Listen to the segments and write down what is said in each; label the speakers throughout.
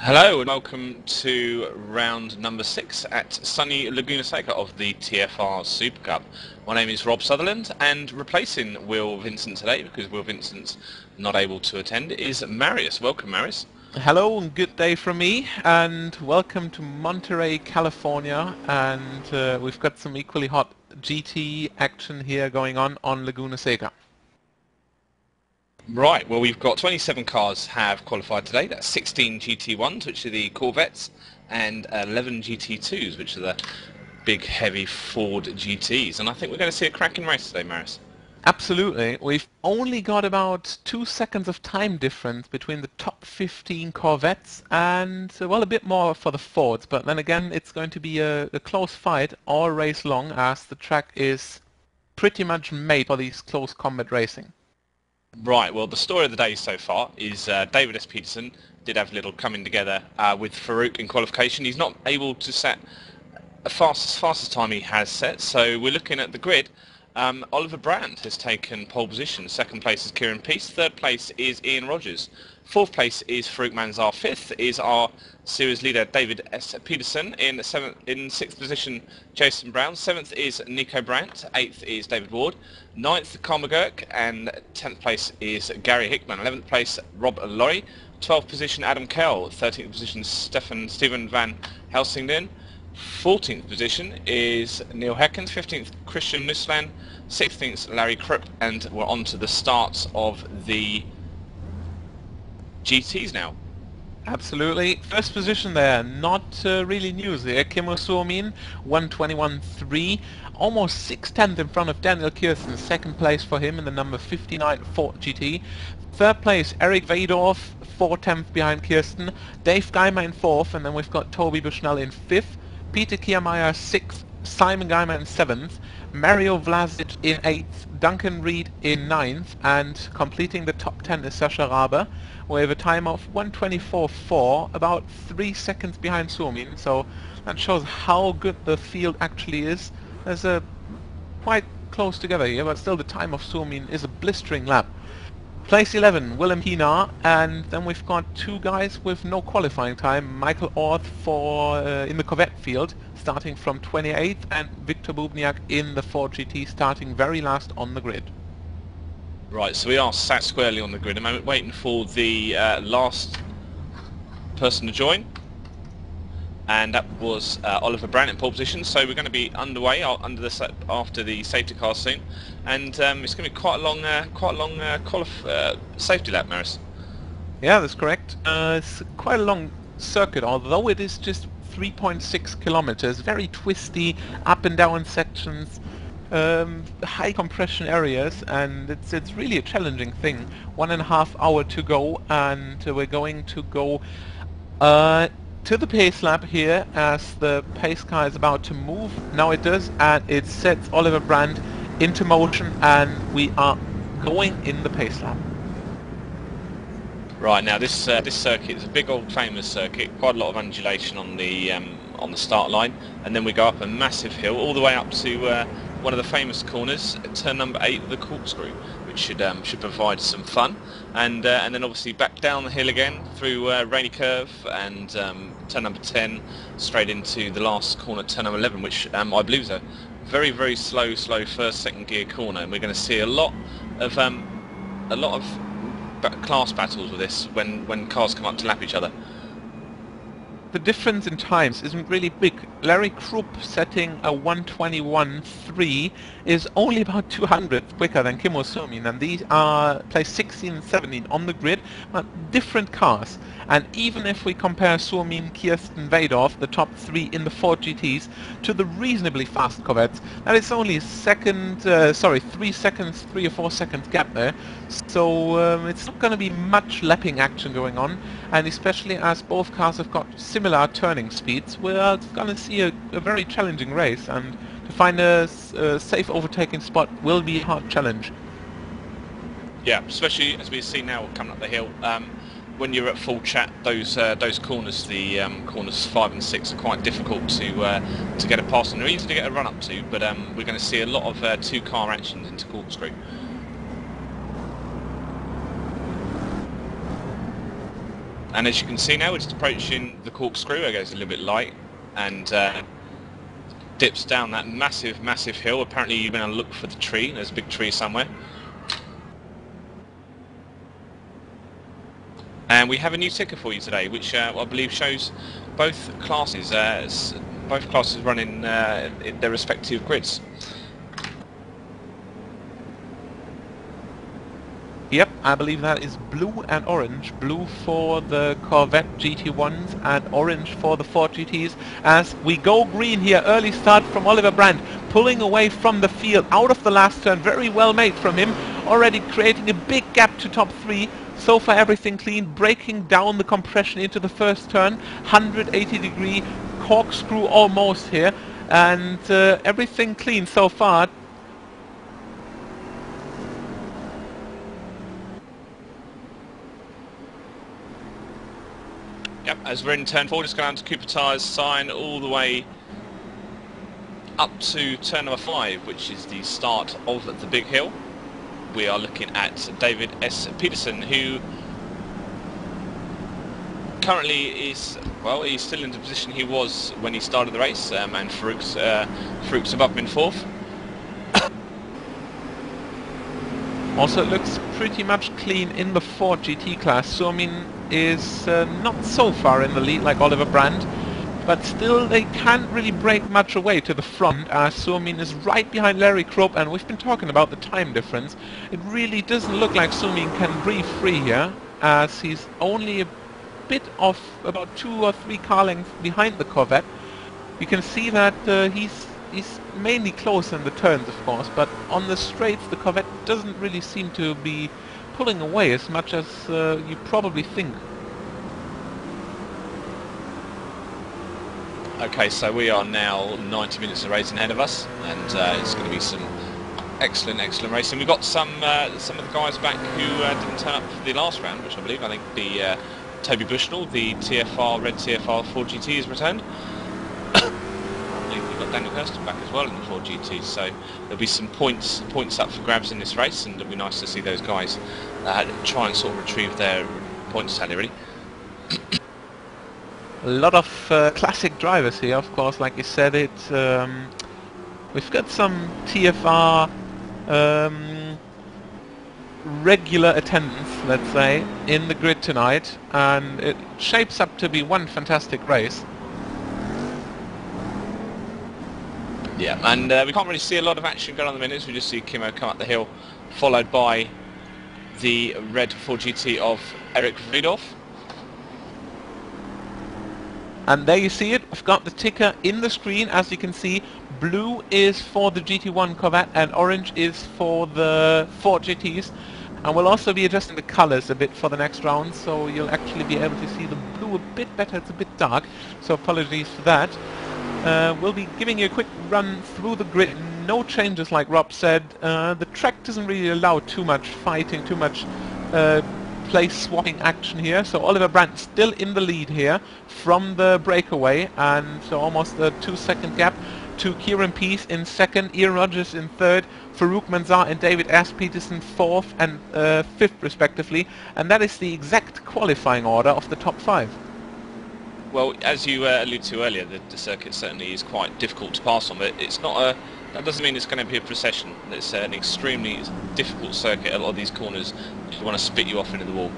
Speaker 1: Hello and welcome to round number 6 at sunny Laguna Seca of the TFR SuperCup. My name is Rob Sutherland, and replacing Will Vincent today, because Will Vincent's not able to attend, is Marius. Welcome, Marius.
Speaker 2: Hello and good day from me, and welcome to Monterey, California. And we've got some equally hot GT action here going on Laguna Seca.
Speaker 1: Right, well, we've got 27 cars have qualified today. That's 16 GT1s, which are the Corvettes, and 11 GT2s, which are the big, heavy Ford GTs. And I think we're going to see a cracking race today, Marius.
Speaker 2: Absolutely. We've only got about 2 seconds of time difference between the top 15 Corvettes and, well, a bit more for the Fords. But then again, it's going to be a close fight all race long, as the track is pretty much made for these close combat racing.
Speaker 1: Right, well, the story of the day so far is David S. Peterson did have a little coming together with Farouk in qualification. He's not able to set as fast as time he has set, so we're looking at the grid. Oliver Brand has taken pole position. Second place is Kieran Peace. Third place is Ian Rogers. Fourth place is Farouk Manzar. Fifth is our series leader David S. Peterson. In sixth position, Jason Brown. Seventh is Nico Brandt. Eighth is David Ward. Ninth, Carl McGurk. And 10th place is Gary Hickman. 11th place, Rob Laurie. 12th position, Adam Kell. 13th position, Stephen Van Helsingden. 14th position is Neil Heckens. 15th, Christian Nussland. 16th, Larry Krupp. And we're on to the starts of the GTs now.
Speaker 2: Absolutely. First position there, not really news here. Kimmo Suominen, 121.3, almost 6/10 in front of Daniel Kirsten. Second place for him in the number 59 Ford GT. Third place, Eric Weidorf, 4/10 behind Kirsten. Dave Geimer in fourth, and then we've got Toby Bushnell in fifth. Peter Kiermaier 6th, Simon Geimer in 7th, Mario Vlasic in 8th, Duncan Reed in 9th, and completing the top 10 is Sasha Raber with a time of 1:24.4, about 3 seconds behind Suominen, so that shows how good the field actually is. There's a quite close together here, but still the time of Suominen is a blistering lap. Place 11, Willem Hina, and then we've got two guys with no qualifying time. Michael Orth in the Corvette field, starting from 28th, and Viktor Bubniak in the Ford GT, starting very last on the grid.
Speaker 1: Right, so we are sat squarely on the grid at the moment, waiting for the last person to join. And that was Oliver Brandt in pole position. So we're going to be underway after the safety car soon, and it's going to be quite a long safety lap, Maris.
Speaker 2: Yeah, that's correct. It's quite a long circuit, although it is just 3.6 kilometers. Very twisty, up and down sections, high compression areas, and it's really a challenging thing. 1.5 hours to go, and we're going to go to the pace lap here, as the pace car is about to move. Now it does, and it sets Oliver Brand into motion, and we are going in the pace lap.
Speaker 1: Right, now this circuit is a big old famous circuit, quite a lot of undulation on the start line, and then we go up a massive hill all the way up to one of the famous corners, turn number 8 of the corkscrew, which should provide some fun, and then obviously back down the hill again through Rainy Curve, and turn number 10 straight into the last corner, turn number 11, which I believe is a very, very slow first, second gear corner, and we're going to see a lot of class battles with this when cars come up to lap each other.
Speaker 2: The difference in times isn't really big. Larry Krupp setting a 1:21.3 is only about 200 quicker than Kimmo Suominen, and these are placed 16 and 17 on the grid, but different cars. And even if we compare Suominen, Kirsten, Weidorf, the top 3 in the Ford GTs, to the reasonably fast Corvettes, that is only 3 or 4 seconds gap there. So it's not going to be much lapping action going on, and especially as both cars have got similar turning speeds, we're going to see a very challenging race, and to find a safe overtaking spot will be a hard challenge.
Speaker 1: Yeah, especially as we see now coming up the hill. When you're at full chat, those corners, the corners 5 and 6, are quite difficult to get a pass on. They're easy to get a run up to, but we're going to see a lot of two-car actions into corkscrew. And as you can see now, we're just approaching the corkscrew. It goes a little bit light and dips down that massive, massive hill. Apparently you're going to look for the tree. There's a big tree somewhere. And we have a new ticker for you today, which I believe shows both classes. Both classes running in their respective grids.
Speaker 2: Yep, I believe that is blue and orange. Blue for the Corvette GT1s and orange for the Ford GTs. As we go green here, early start from Oliver Brandt, pulling away from the field out of the last turn. Very well made from him, already creating a big gap to top 3. So far everything clean, breaking down the compression into the first turn. 180-degree corkscrew almost here, and everything clean so far.
Speaker 1: Yep, as we're in turn 4, just going down to Cooper Tyres sign all the way up to turn number 5, which is the start of the big hill. We are looking at David S. Peterson, who currently is, well, he's still in the position he was when he started the race, and Farouk's above him in 4th.
Speaker 2: Also, it looks pretty much clean in the Ford GT class. Suominen is not so far in the lead like Oliver Brandt, but still they can't really break much away to the front, as Suominen is right behind Larry Kropp, and we've been talking about the time difference. It really doesn't look like Suominen can breathe free here, as he's only a bit off, about 2 or 3 car lengths behind the Corvette. You can see that he's mainly close in the turns, of course, but on the straights the Corvette doesn't really seem to be pulling away as much as you probably think.
Speaker 1: Okay, so we are now 90 minutes of racing ahead of us, and it's going to be some excellent racing. We've got some of the guys back who didn't turn up for the last round, which I think the Toby Bushnell, the TFR, red TFR 4GT has returned. We've got Daniel Hurston back as well in the 4GT, so there'll be some points up for grabs in this race, and it'll be nice to see those guys try and sort of retrieve their points tally, really.
Speaker 2: A lot of classic drivers here, of course, like you said it. We've got some TFR regular attendance, let's say, in the grid tonight, and it shapes up to be one fantastic race.
Speaker 1: Yeah, and we can't really see a lot of action going on in the minutes. We just see Kimmo come up the hill, followed by the red 4GT of Eric Rudolph.
Speaker 2: And there you see it, I've got the ticker in the screen. As you can see, blue is for the GT1 Corvette and orange is for the Ford GTs. And we'll also be adjusting the colors a bit for the next round, so you'll actually be able to see the blue a bit better. It's a bit dark, so apologies for that. We'll be giving you a quick run through the grid. No changes, like Rob said. The track doesn't really allow too much fighting, too much place swapping action here. So Oliver Brandt still in the lead here from the breakaway, and so almost a 2-second gap to Kieran Peace in 2nd, Ian Rogers in 3rd, Farouk Manzar and David S. Peterson 4th and 5th respectively, and that is the exact qualifying order of the top 5.
Speaker 1: Well, as you alluded to earlier, the circuit certainly is quite difficult to pass on, but it's not that doesn't mean it's going to be a procession. It's an extremely difficult circuit. A lot of these corners just want to spit you off into the wall.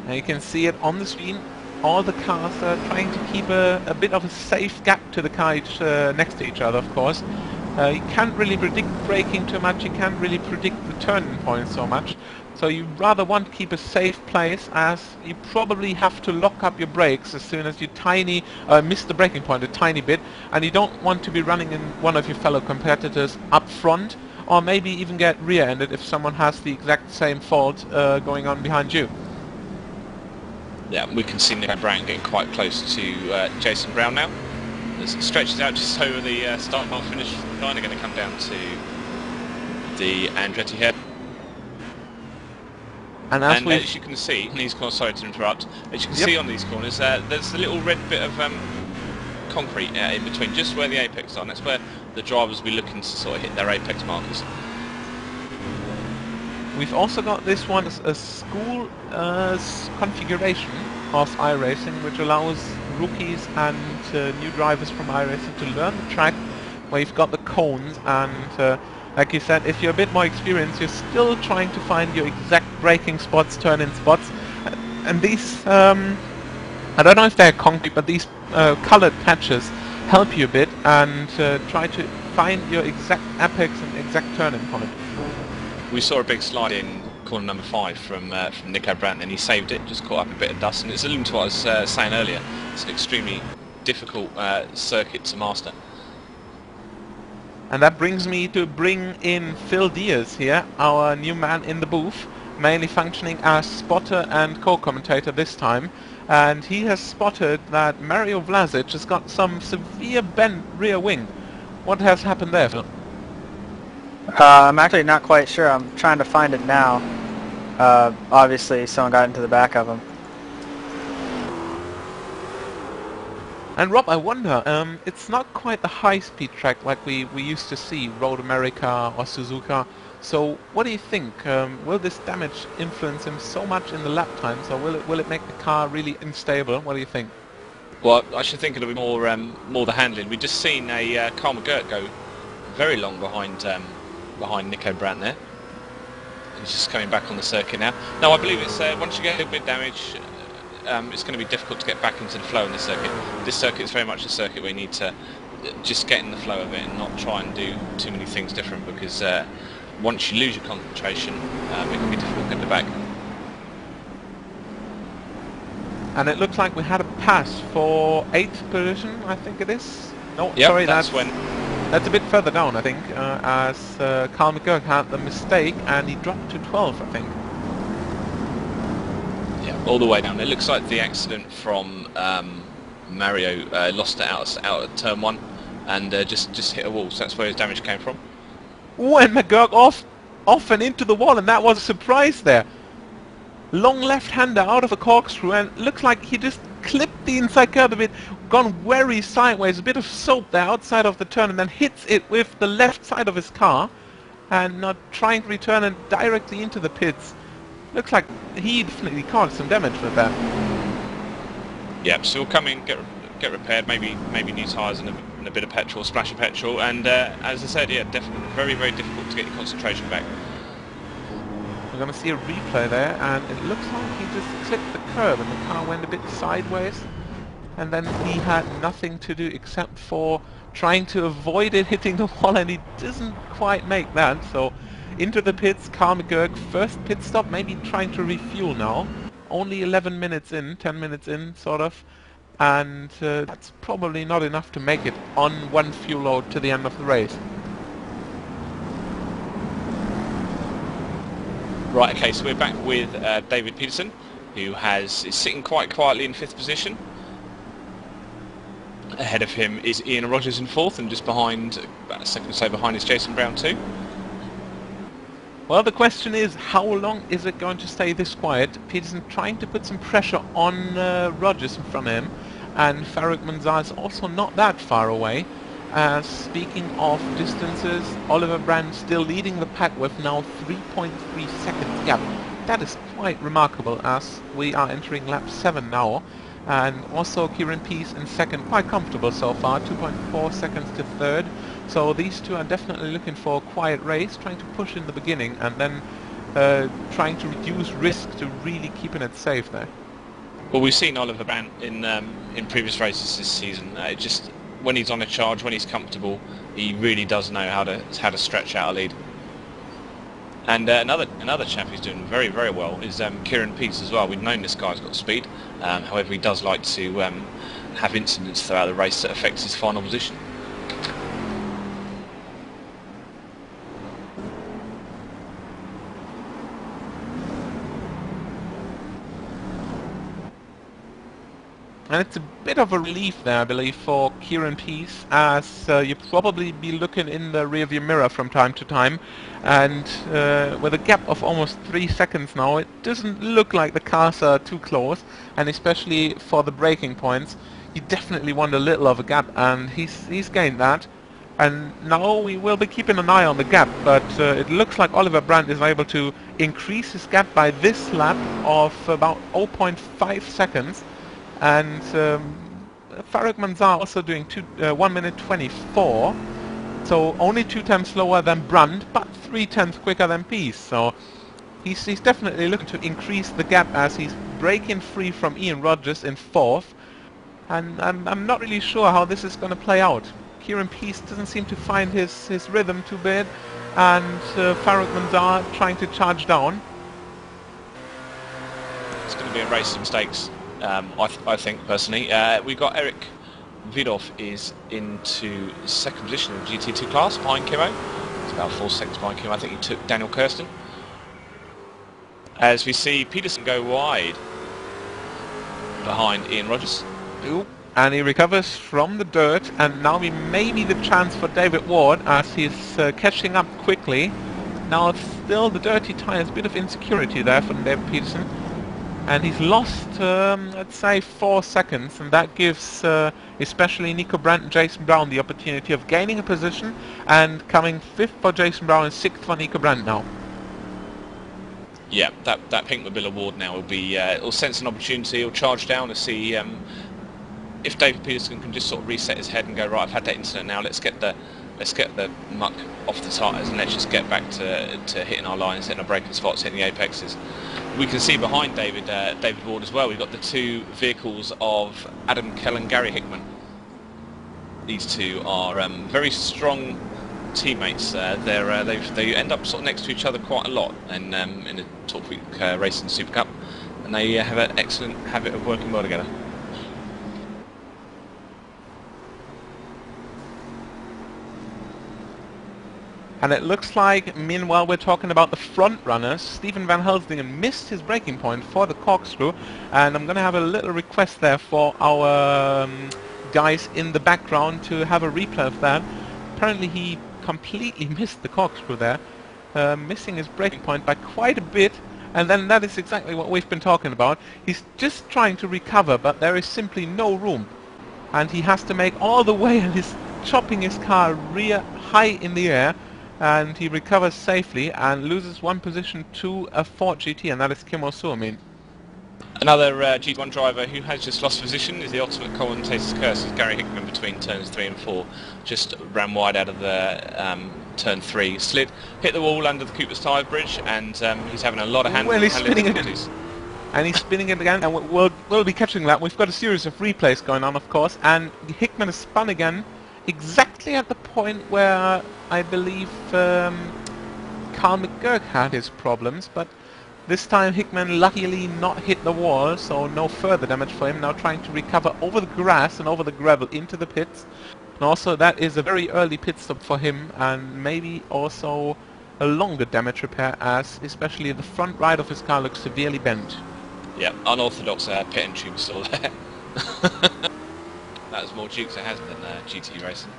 Speaker 2: Now you can see it on the screen. All the cars are trying to keep a bit of a safe gap to the car next to each other, of course. You can't really predict braking too much, you can't really predict the turning point so much. So you rather want to keep a safe place, as you probably have to lock up your brakes as soon as you miss the braking point a tiny bit, and you don't want to be running in one of your fellow competitors up front, or maybe even get rear-ended if someone has the exact same fault going on behind you.
Speaker 1: Yeah, we can see Nico Brown getting quite close to Jason Brown now. As it stretches out just over the start line finish line, are going to come down to the Andretti here.
Speaker 2: And
Speaker 1: as you can see, in these corners, sorry to interrupt, as you can see on these corners, there's a little red bit of concrete in between, just where the apex are, and that's where the drivers will be looking to sort of hit their apex markers.
Speaker 2: We've also got this one as a school configuration of iRacing, which allows rookies and new drivers from iRacing to learn the track, where you've got the cones, and like you said, if you're a bit more experienced, you're still trying to find your exact braking spots, turn-in spots, and these, I don't know if they're concrete, but these colored patches help you a bit and try to find your exact apex and exact turn-in point.
Speaker 1: We saw a big slide in corner number 5 from Nico Brandt, and he saved it, just caught up a bit of dust, and it's alluding to what I was saying earlier. It's an extremely difficult circuit to master.
Speaker 2: And that brings me to bring in Phil Diaz here, our new man in the booth, mainly functioning as spotter and co-commentator this time. And he has spotted that Mario Vlasic has got some severe bent rear wing. What has happened there, Phil?
Speaker 3: I'm actually not quite sure. I'm trying to find it now. Obviously, someone got into the back of him.
Speaker 2: And Rob, I wonder, it's not quite the high-speed track like we used to see, Road America or Suzuka. So what do you think? Will this damage influence him so much in the lap times, or will it make the car really unstable? What do you think?
Speaker 1: Well, I should think it'll be more the handling. We've just seen a Carl McGurk go very long behind Nico Brandt there. He's just coming back on the circuit now. No, I believe it's once you get a little bit of damage, it's going to be difficult to get back into the flow in this circuit. This circuit is very much a circuit where you need to just get in the flow of it and not try and do too many things different, because once you lose your concentration, it can be difficult to get it back.
Speaker 2: And it looks like we had a pass for 8th position, I think it is. No,
Speaker 1: yep,
Speaker 2: sorry,
Speaker 1: that's when.
Speaker 2: That's a bit further down, I think, as Carl McGurk had the mistake and he dropped to 12th, I think.
Speaker 1: Yeah, all the way down. It looks like the accident from Mario lost it out at turn 1 and just hit a wall, so that's where his damage came from.
Speaker 2: Ooh, and McGurk off and into the wall, and that was a surprise there. Long left-hander out of a corkscrew, and looks like he just clipped the inside curb a bit, gone very sideways, a bit of soap there outside of the turn, and then hits it with the left side of his car, and not trying to return and directly into the pits. Looks like he definitely caused some damage with that.
Speaker 1: Yeah, so he'll come in, get repaired, maybe new tyres and a bit of petrol, splash of petrol, and as I said, yeah, definitely very difficult to get your concentration back.
Speaker 2: We're going to see a replay there, and it looks like he just clipped the curb and the car went a bit sideways, and then he had nothing to do except for trying to avoid it hitting the wall, and he doesn't quite make that. So into the pits, Carl McGurk, first pit stop, maybe trying to refuel now. Only 11 minutes in, 10 minutes in, sort of, and that's probably not enough to make it on one fuel load to the end of the race.
Speaker 1: Right, okay, so we're back with David Peterson, who is sitting quite quietly in 5th position. Ahead of him is Ian Rogers in 4th, and just behind, about a second or so behind, is Jason Brown too.
Speaker 2: Well, the question is, how long is it going to stay this quiet? Peterson trying to put some pressure on Rogers in front of him, and Farouk Manzar is also not that far away. Speaking of distances, Oliver Brand still leading the pack with now 3.3 seconds gap. That is quite remarkable, as we are entering lap 7 now. And also Kieran Pease in 2nd, quite comfortable so far, 2.4 seconds to 3rd. So these two are definitely looking for a quiet race, trying to push in the beginning and then trying to reduce risk to really keeping it safe there.
Speaker 1: Well, we've seen Oliver Brand in previous races this season. Just when he's on a charge, when he's comfortable, he really does know how to stretch out a lead. And another chap who's doing very well is Kieran Pease as well. We've known this guy's got speed. However, he does like to have incidents throughout the race that affects his final position.
Speaker 2: And it's a bit of a relief there, I believe, for Kieran Pease, as you probably be looking in the rearview mirror from time to time, and with a gap of almost 3 seconds now, it doesn't look like the cars are too close, and especially for the braking points, you definitely want a little of a gap, and he's gained that. And now we will be keeping an eye on the gap, but it looks like Oliver Brandt is able to increase his gap by this lap of about 0.5 seconds. And Farouk Manzar also doing 1 minute 24. So only 2 tenths slower than Brandt, but 3 tenths quicker than Peace. So he's definitely looking to increase the gap as he's breaking free from Ian Rogers in 4th. And I'm not really sure how this is going to play out. Kieran Peace doesn't seem to find his rhythm too bad, and Farouk Manzar trying to charge down.
Speaker 1: It's going to be a race of mistakes, I think, personally. We've got Eric Vidov is into 2nd position in the GT2 class behind Kimmo. It's about 4 seconds behind Kimmo. I think he took Daniel Kirsten. As we see Peterson go wide behind Ian Rogers.
Speaker 2: Ooh. And he recovers from the dirt, and now may be the chance for David Ward as he's catching up quickly. Now still the dirty tyres, a bit of insecurity there from David Peterson. And he's lost, let's say, 4 seconds, and that gives especially Nico Brandt and Jason Brown the opportunity of gaining a position and coming 5th for Jason Brown and 6th for Nico Brandt now.
Speaker 1: Yeah, that Pink Mobile Award now will be, it'll sense an opportunity, he'll charge down to see if David Peterson can just sort of reset his head and go, right, I've had that incident now, let's get the muck off the tyres and let's just get back to hitting our lines, hitting our braking spots, hitting the apexes. We can see behind David Ward as well, we've got the 2 vehicles of Adam Kell and Gary Hickman. These 2 are very strong teammates. They end up sort of next to each other quite a lot in the Top Week Racing SuperCup, and they have an excellent habit of working well together.
Speaker 2: And it looks like, meanwhile, we're talking about the front runners. Stephen Van Helsdingen missed his braking point for the corkscrew, and I'm going to have a little request there for our guys in the background to have a replay of that. Apparently he completely missed the corkscrew there, missing his braking point by quite a bit, and then that is exactly what we've been talking about. He's just trying to recover, but there is simply no room, and he has to make all the way, and he's chopping his car rear high in the air. And he recovers safely and loses 1 position to a Ford GT, and that is Kimmo Suominen.
Speaker 1: Another GT1 driver who has just lost position is the ultimate commentator's curse, is Gary Hickman between turns 3 and 4. Just ran wide out of the turn 3, slid, hit the wall under the Cooper's tyre bridge, and he's having a lot of handling difficulties.
Speaker 2: And he's spinning it again, and we'll be catching that. We've got a series of replays going on, of course, and Hickman has spun again exactly at the point where I believe Carl McGurk had his problems, but this time Hickman luckily not hit the wall, so no further damage for him. Now trying to recover over the grass and over the gravel into the pits. And also that is a very early pit stop for him, and maybe also a longer damage repair, as especially the front right of his car looks severely bent.
Speaker 1: Yeah, unorthodox pit and tube still there. That was more Dukes it has than GT Racing.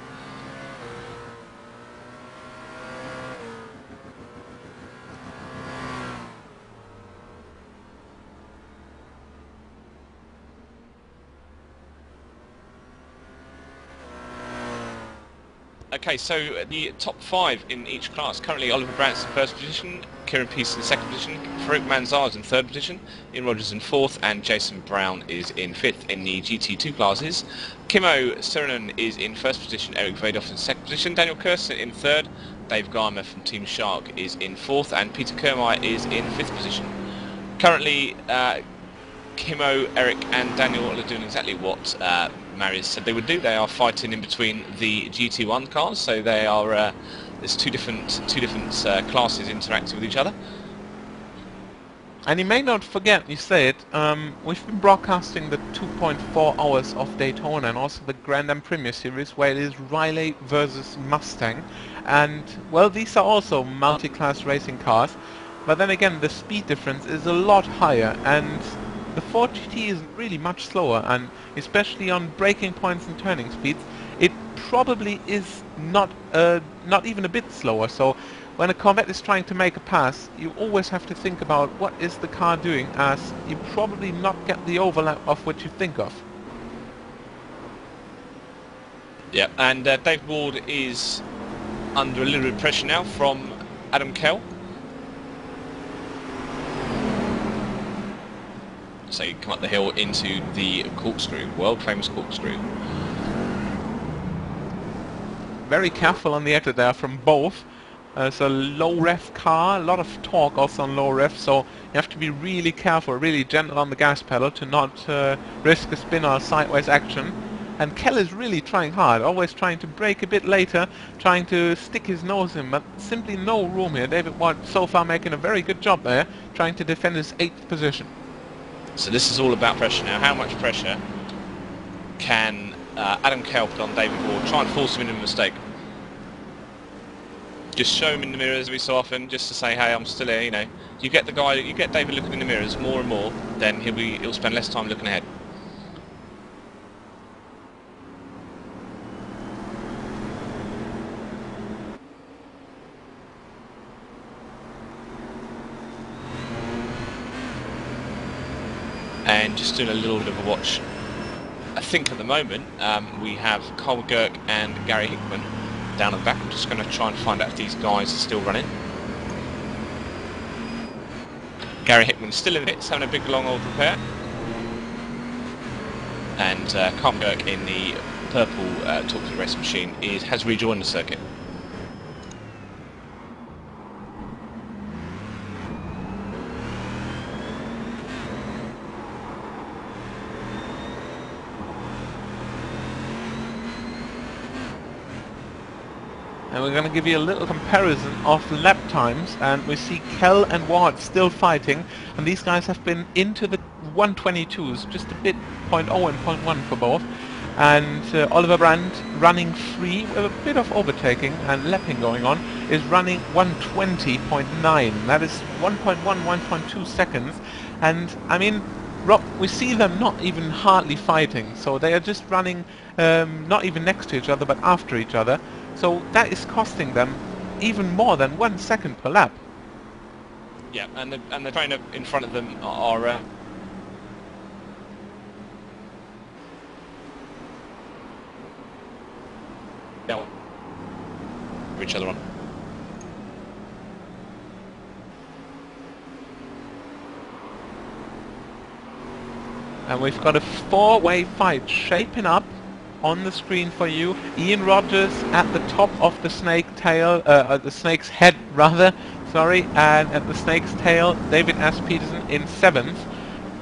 Speaker 1: Okay, so the top 5 in each class. Currently Oliver Brandt's in 1st position, Kieran Peace in 2nd position, Farouk Manzar is in 3rd position, Ian Rogers in 4th, and Jason Brown is in 5th in the GT2 classes. Kimmo Suurinen is in 1st position, Eric Vadoff in 2nd position, Daniel Kirsten in 3rd, Dave Geimer from Team Shark is in 4th, and Peter Kermai is in 5th position. Currently Kimmo, Eric and Daniel are doing exactly what Marius said they would do. They are fighting in between the GT1 cars, so they are there's two different classes interacting with each other.
Speaker 2: And you may not forget, you say it, we've been broadcasting the 2.4 hours of Daytona and also the Grand Am Premier Series, where it is Riley versus Mustang, and well, these are also multi-class racing cars, but then again the speed difference is a lot higher, and the Ford GT is really much slower, and especially on braking points and turning speeds, it probably is not even a bit slower. So when a Corvette is trying to make a pass, you always have to think about what is the car doing, as you probably not get the overlap of what you think of.
Speaker 1: Yeah, and Dave Ward is under a little bit of pressure now from Adam Kell. So you come up the hill into the corkscrew, world famous corkscrew.
Speaker 2: Very careful on the exit there from both. It's a low ref car, a lot of torque also on low ref, so you have to be really careful, really gentle on the gas pedal to not risk a spin or a sideways action. And Kell is really trying hard, always trying to brake a bit later, trying to stick his nose in, but simply no room here. David Watt so far making a very good job there, trying to defend his 8th position.
Speaker 1: So this is all about pressure now. How much pressure can Adam Kell put on David Ward? Try and force him into a mistake. Just show him in the mirrors every so often, just to say, hey, I'm still here, you know. You get David looking in the mirrors more and more, then he'll spend less time looking ahead. And just doing a little bit of a watch. I think at the moment we have Carl McGurk and Gary Hickman down at the back. I'm just going to try and find out if these guys are still running. Gary Hickman's still in the pits, having a big long old repair. And Carl McGurk in the purple Talk to the Race machine has rejoined the circuit.
Speaker 2: And we're going to give you a little comparison of lap times, and we see Kell and Ward still fighting, and these guys have been into the 122s, just a bit 0.0 and 0.1 for both. And Oliver Brandt running free with a bit of overtaking and lapping going on is running 120.9. That is 1.1, 1.2 seconds. And I mean, Rob, we see them not even hardly fighting, so they are just running not even next to each other but after each other. So that is costing them even more than 1 second per lap.
Speaker 1: Yeah, and the trainer in front of them are for each other on.
Speaker 2: And we've got a 4-way fight shaping up on the screen for you. Ian Rogers at the top of the snake tail, the snake's head rather, sorry, and at the snake's tail David S. Peterson in 7th,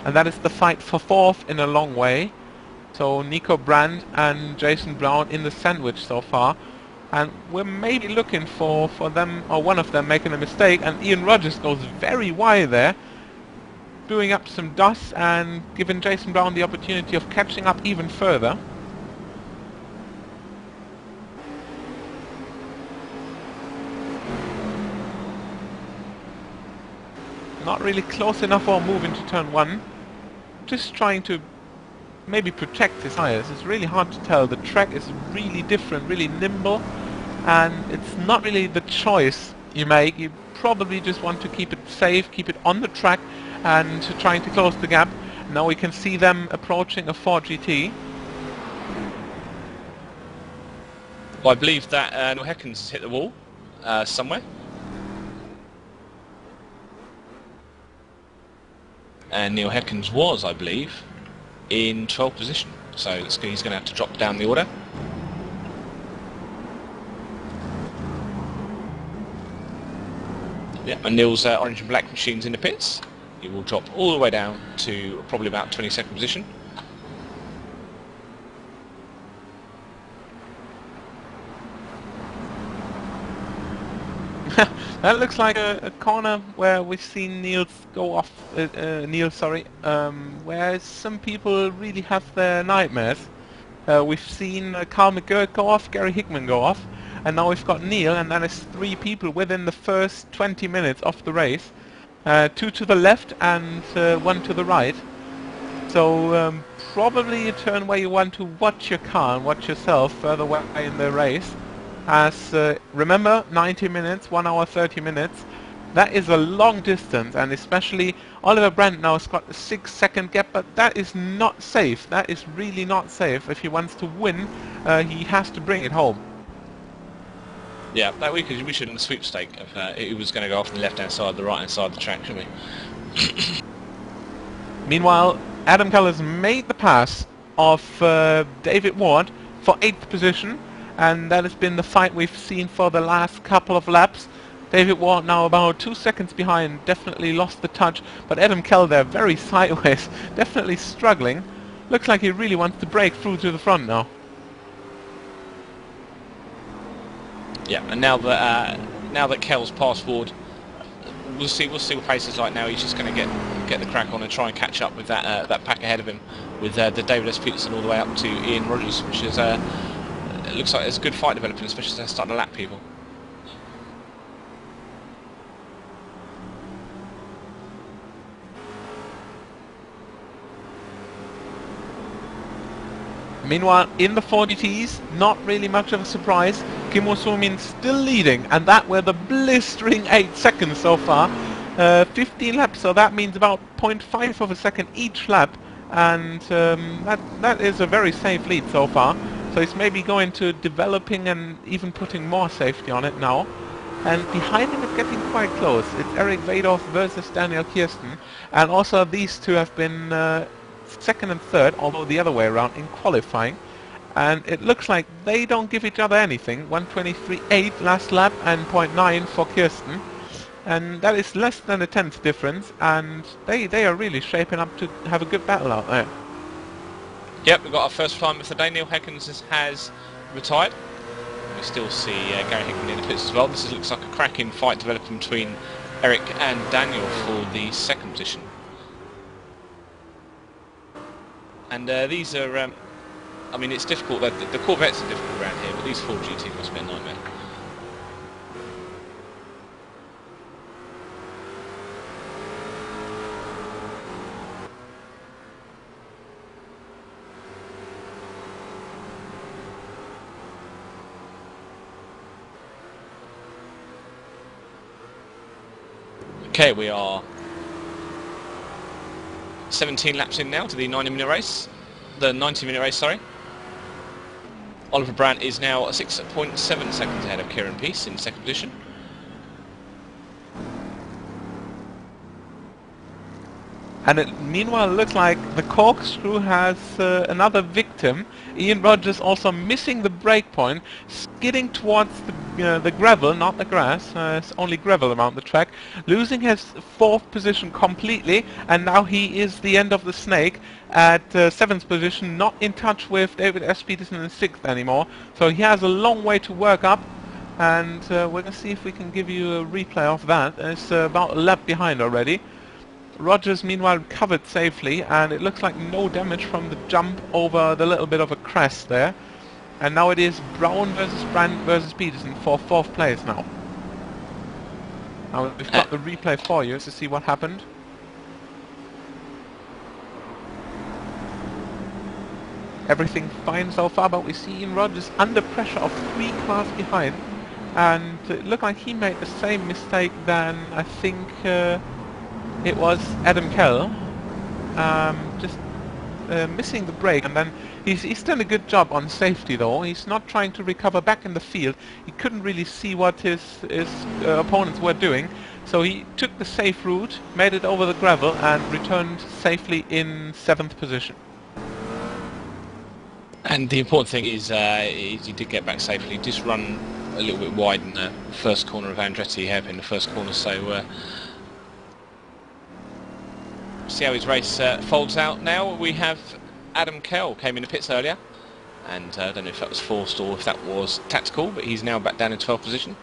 Speaker 2: and that is the fight for 4th in a long way. So Nico Brandt and Jason Brown in the sandwich so far, and we're maybe looking for them, or one of them, making a mistake, and Ian Rogers goes very wide there, doing up some dust and giving Jason Brown the opportunity of catching up even further. Not really close enough for a move into turn 1. Just trying to maybe protect his tires. It's really hard to tell. The track is really different, really nimble, and it's not really the choice you make. You probably just want to keep it safe, keep it on the track, and trying to close the gap. Now we can see them approaching a Ford GT.
Speaker 1: Well, I believe that Neil Heckens hit the wall somewhere. And Neil Heckens was, I believe, in 12th position. So he's going to have to drop down the order. Yeah, and Neil's orange and black machine's in the pits. He will drop all the way down to probably about 22nd position.
Speaker 2: That looks like a corner where we've seen Niels go off, where some people really have their nightmares. We've seen Carl McGurk go off, Gary Hickman go off, and now we've got Neil, and that is 3 people within the first 20 minutes of the race. 2 to the left and 1 to the right. So probably a turn where you want to watch your car and watch yourself further away in the race. As remember, 90 minutes, 1 hour 30 minutes, That is a long distance, and especially Oliver Brandt now has got a 6-second gap, but that is not safe. That is really not safe. If he wants to win, he has to bring it home.
Speaker 1: Yeah, that we should in the sweepstake if it was going to go off on the left-hand side, the right-hand side of the track, shouldn't we?
Speaker 2: Meanwhile, Adam Kell has made the pass of David Ward for 8th position, and that has been the fight we've seen for the last couple of laps. David Ward now about 2 seconds behind, definitely lost the touch, but Adam Kell there very sideways, definitely struggling. Looks like he really wants to break through to the front now.
Speaker 1: Yeah, and now that Kell's passed Ward, we'll see what pace is like now. He's just going to get the crack on and try and catch up with that pack ahead of him, with the David S. Peterson all the way up to Ian Rogers, which is it looks like there's a good fight developing, especially as they're starting to lap people.
Speaker 2: Meanwhile, in the 40Ts, not really much of a surprise. Kim Woo-Soo-min still leading, and that were the blistering 8 seconds so far. 15 laps, so that means about 0.5 of a second each lap, and that is a very safe lead so far. So he's maybe going to developing and even putting more safety on it now. And behind him it's getting quite close. It's Eric Vadorf versus Daniel Kirsten, and also these two have been second and third, although the other way around in qualifying, and it looks like they don't give each other anything. 1:23.8 last lap and 0.9 for Kirsten, and that is less than a tenth difference, and they are really shaping up to have a good battle out there.
Speaker 1: Yep, we've got our first climber for the day. Neil Heckens has retired. We still see Gary Hickman in the pits as well. This looks like a cracking fight developing between Eric and Daniel for the second position. And these are, I mean, it's difficult. The Corvettes are difficult around here, but these Ford GT must be a nightmare. Okay, we are 17 laps in now to the 90-minute race. The 90-minute race, sorry. Oliver Brandt is now 6.7 seconds ahead of Kieran Peace in second position.
Speaker 2: And it meanwhile looks like the corkscrew has another victim. Ian Rogers also missing the brake point, skidding towards the gravel, not the grass. It's only gravel around the track, losing his fourth position completely, and now he is the end of the snake at seventh position, not in touch with David S. Peterson in sixth anymore. So he has a long way to work up, and we're going to see if we can give you a replay of that. It's about a lap behind already. Rogers meanwhile recovered safely, and it looks like no damage from the jump over the little bit of a crest there. And now it is Brown versus Brandt versus Peterson for fourth place now. Now we've got the replay for you to see what happened. Everything fine so far, but we see Ian Rogers under pressure of 3 cars behind, and it looked like he made the same mistake than I think it was Adam Kell, just missing the brake, and then he's done a good job on safety though. He's not trying to recover back in the field. He couldn't really see what his opponents were doing, so he took the safe route, made it over the gravel, and returned safely in 7th position.
Speaker 1: And the important thing is he did get back safely. He just run a little bit wide in the first corner of Andretti, hairpin the first corner, so see how his race folds out now. We have Adam Kell came in the pits earlier, and I don't know if that was forced or if that was tactical, but he's now back down in 12th position.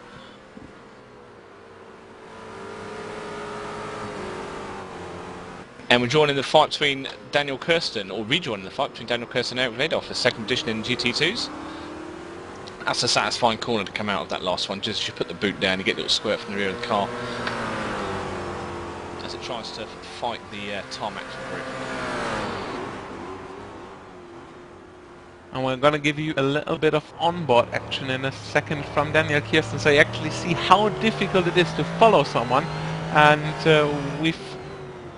Speaker 1: And we're joining the fight between Daniel Kirsten, or rejoining the fight between Daniel Kirsten and Eric Vadorf for second position in GT2s. That's a satisfying corner to come out of that last one, just as you put the boot down, you get a little squirt from the rear of the car as it tries to fight the tarmac group.
Speaker 2: And we're going to give you a little bit of onboard action in a second from Daniel Kirsten, so you actually see how difficult it is to follow someone. And we've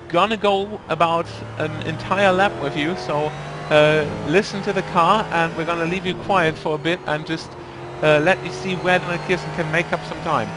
Speaker 2: gonna go about an entire lap with you, so listen to the car, and we're gonna leave you quiet for a bit and just let you see where Daniel Kirsten can make up some time.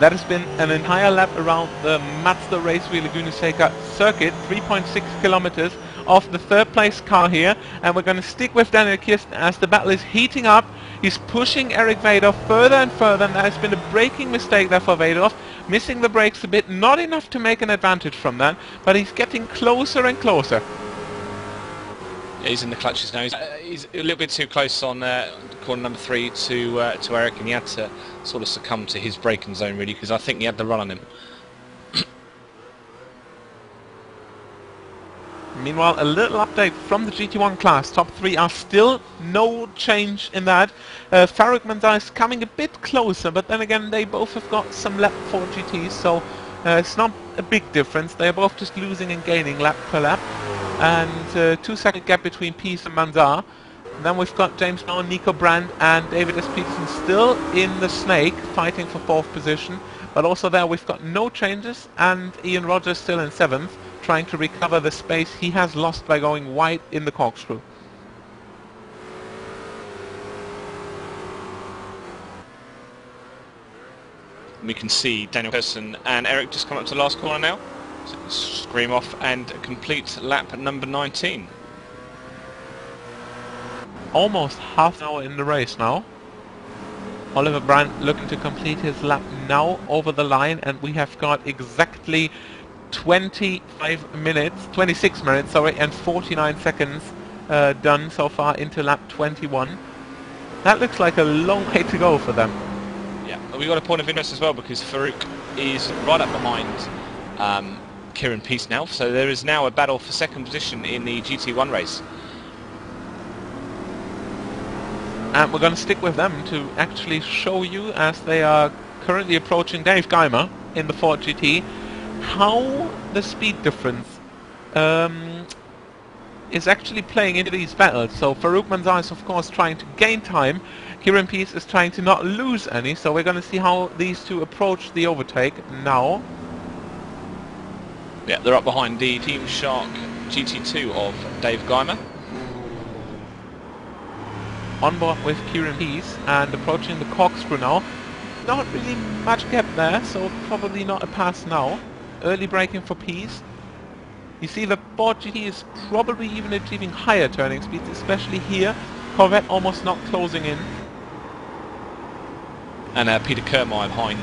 Speaker 2: That has been an entire lap around the Mazda Raceway Laguna Seca circuit, 3.6 kilometers of the third place car here, and we're going to stick with Daniel Kirsten as the battle is heating up. He's pushing Eric Vadoff further and further, and there has been a braking mistake there for Vadoff, missing the brakes a bit, not enough to make an advantage from that, but he's getting closer and closer.
Speaker 1: Yeah, he's in the clutches now. He's a little bit too close on corner number 3 to Eric, and he had to sort of succumb to his braking zone really, because I think he had the run on him.
Speaker 2: Meanwhile, a little update from the GT1 class. Top 3 are still no change in that. Farouk Manzar is coming a bit closer, but then again they both have got some lap 4 GTs, so it's not a big difference. They are both just losing and gaining lap per lap. And 2-second gap between Peace and Manzar. And then we've got James Brown, Nico Brandt and David S. Peterson still in the Snake, fighting for 4th position. But also there we've got no changes, and Ian Rogers still in 7th, trying to recover the space he has lost by going wide in the corkscrew.
Speaker 1: We can see Daniel Kirsten and Eric just come up to the last corner now. So scream off and complete lap number 19.
Speaker 2: Almost half an hour in the race now. Oliver Brandt looking to complete his lap now over the line, and we have got exactly 26 minutes, sorry, and 49 seconds done so far into lap 21. That looks like a long way to go for them.
Speaker 1: Yeah, we've got a point of interest as well, because Farouk is right up behind Kieran Peace now, so there is now a battle for 2nd position in the GT1 race.
Speaker 2: And we're going to stick with them to actually show you, as they are currently approaching Dave Geimer in the Ford GT, how the speed difference is actually playing into these battles. So Farouk Manzar is of course trying to gain time, Kieran Peace is trying to not lose any, so we're going to see how these two approach the overtake now.
Speaker 1: Yeah, they're up behind the Team Shark GT2 of Dave Geimer.
Speaker 2: On board with Kieran Peace and approaching the corkscrew now. Not really much gap there, so probably not a pass now. Early braking for Peace. You see the Ford GT is probably even achieving higher turning speeds, especially here. Corvette almost not closing in.
Speaker 1: And Peter Kermeyer behind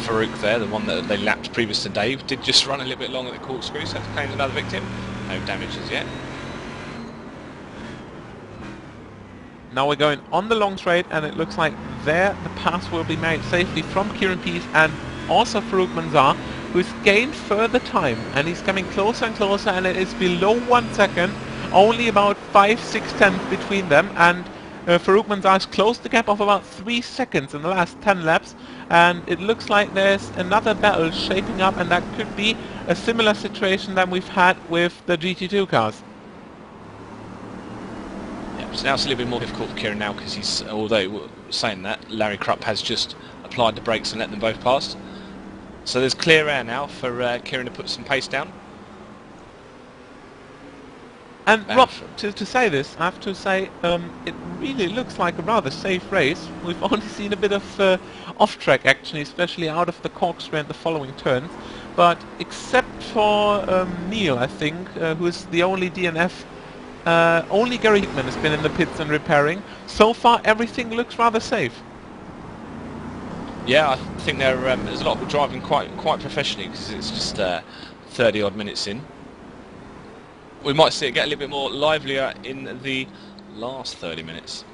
Speaker 1: Farouk there, the one that they lapped previous to Dave, did just run a little bit long at the corkscrew, so that's claimed another victim. No damages yet.
Speaker 2: Now we're going on the long straight, and it looks like there the pass will be made safely from Kieran Peace and also Farouk Manzar, who's gained further time, and he's coming closer and closer, and it is below 1 second, only about 5-6 tenths between them, and Farouk Manzar has closed the gap of about 3 seconds in the last 10 laps, and it looks like there's another battle shaping up, and that could be a similar situation than we've had with the GT2 cars.
Speaker 1: So now it's a little bit more difficult for Kieran now, because he's, although saying that, Larry Krupp has just applied the brakes and let them both past. So there's clear air now for Kieran to put some pace down.
Speaker 2: And Rob, to say this, I have to say it really looks like a rather safe race. We've only seen a bit of off-track action, especially out of the corkscrew and the following turns. But except for Neil, I think, who is the only DNF, only Gary Hickman has been in the pits and repairing. So far, everything looks rather safe.
Speaker 1: Yeah, I think there's a lot of people driving quite professionally because it's just 30 odd minutes in. We might see it get a little bit more livelier in the last 30 minutes.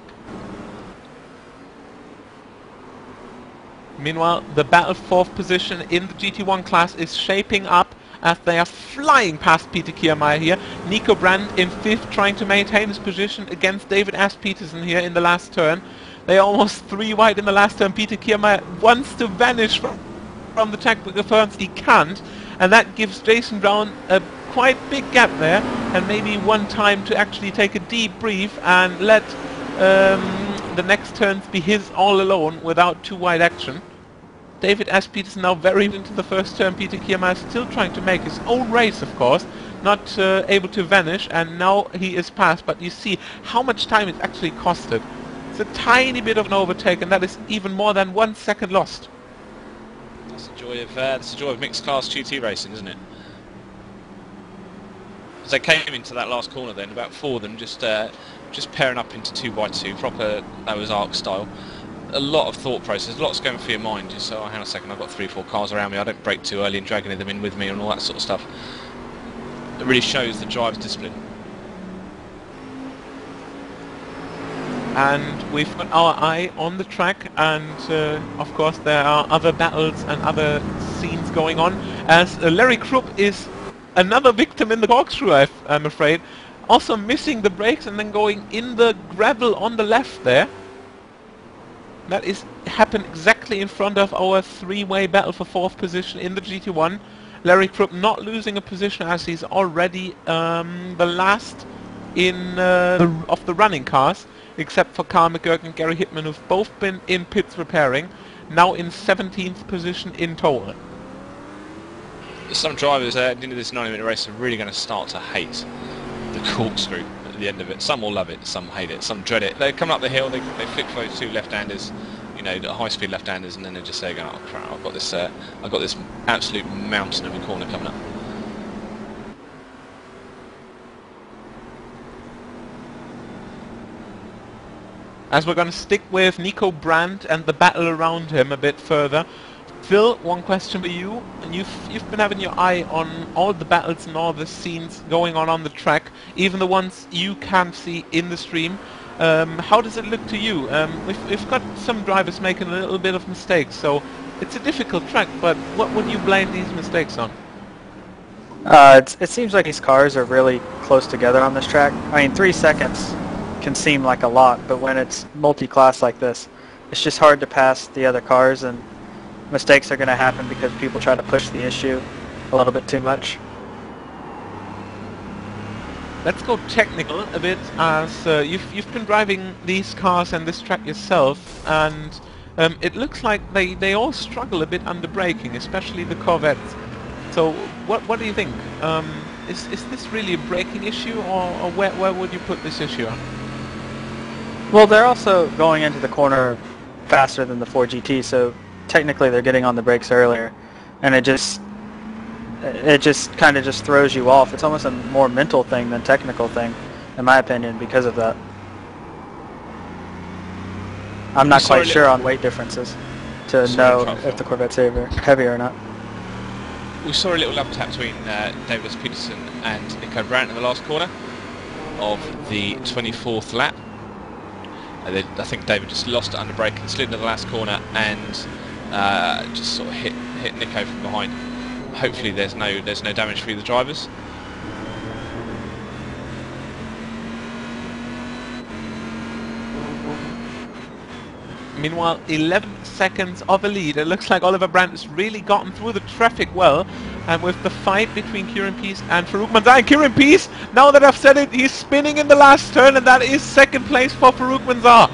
Speaker 2: Meanwhile, the battle for 4th position in the GT1 class is shaping up as they are flying past Peter Kiermaier here. Nico Brandt in 5th, trying to maintain his position against David S. Peterson here in the last turn. They are almost 3 wide in the last turn. Peter Kiermaier wants to vanish from the track, but confirms he can't. And that gives Jason Brown a quite big gap there, and maybe one time to actually take a deep breath and let the next turns be his all alone without too wide action. David S. Peterson now very into the first turn. Peter Kiermaier still trying to make his own race, of course, not able to vanish, and now he is passed, but you see how much time it actually costed. It's a tiny bit of an overtake, and that is even more than 1 second lost.
Speaker 1: That's the joy of mixed class GT racing, isn't it? As they came into that last corner then, about 4 of them just pairing up into 2x2, proper Noah's Ark style. A lot of thought process, lots going through your mind. Just so, oh, hang on a second, I've got 3 or 4 cars around me, I don't brake too early and dragging them in with me and all that sort of stuff. It really shows the driver's discipline.
Speaker 2: And we've got our eye on the track, and of course there are other battles and other scenes going on, as Larry Krupp is another victim in the corkscrew, I'm afraid. Also missing the brakes and then going in the gravel on the left there. That is happened exactly in front of our 3-way battle for 4th position in the GT1. Larry Krupp not losing a position as he's already the last in of the running cars, except for Carl McGurk and Gary Hickman, who've both been in pits repairing, now in 17th position in total.
Speaker 1: Some drivers at the end of this 90-minute race are really going to start to hate the corkscrew at the end of it. Some will love it, some hate it, some dread it. They come up the hill, they flick for those 2 left-handers, you know, the high-speed left-handers, and then they just say, "Oh crap, I've got this absolute mountain of a corner coming up."
Speaker 2: As we're going to stick with Nico Brandt and the battle around him a bit further. Phil, one question for you. And you've been having your eye on all the battles and all the scenes going on the track, even the ones you can't see in the stream. How does it look to you? We've got some drivers making a little bit of mistakes, so it's a difficult track, but what would you blame these mistakes on?
Speaker 3: It seems like these cars are really close together on this track. I mean, 3 seconds can seem like a lot, but when it's multi-class like this, it's just hard to pass the other cars, and mistakes are going to happen because people try to push the issue a little bit too much.
Speaker 2: Let's go technical a bit, as you've been driving these cars and this track yourself, and it looks like they all struggle a bit under braking, especially the Corvettes. So what do you think? Is this really a braking issue, or where would you put this issue on?
Speaker 3: Well, they're also going into the corner faster than the 4GT, so technically they're getting on the brakes earlier, and it just kind of just throws you off. It's almost a more mental thing than technical thing, in my opinion, because of that. I'm not quite sure on weight differences to know if the Corvette's heavier or not.
Speaker 1: We saw a little lap tap between David S. Peterson and Nico Brandt in the last corner of the 24th lap. I think David just lost it under brake and slid into the last corner and just sort of hit Nico from behind. Hopefully there's no damage for the drivers.
Speaker 2: Meanwhile, 11 seconds of a lead. It looks like Oliver Brandt has really gotten through the traffic well, and with the fight between Kieran Peace and Farouk Manzar. And Kieran Peace, now that I've said it, he's spinning in the last turn, and that is second place for Farouk Manzar.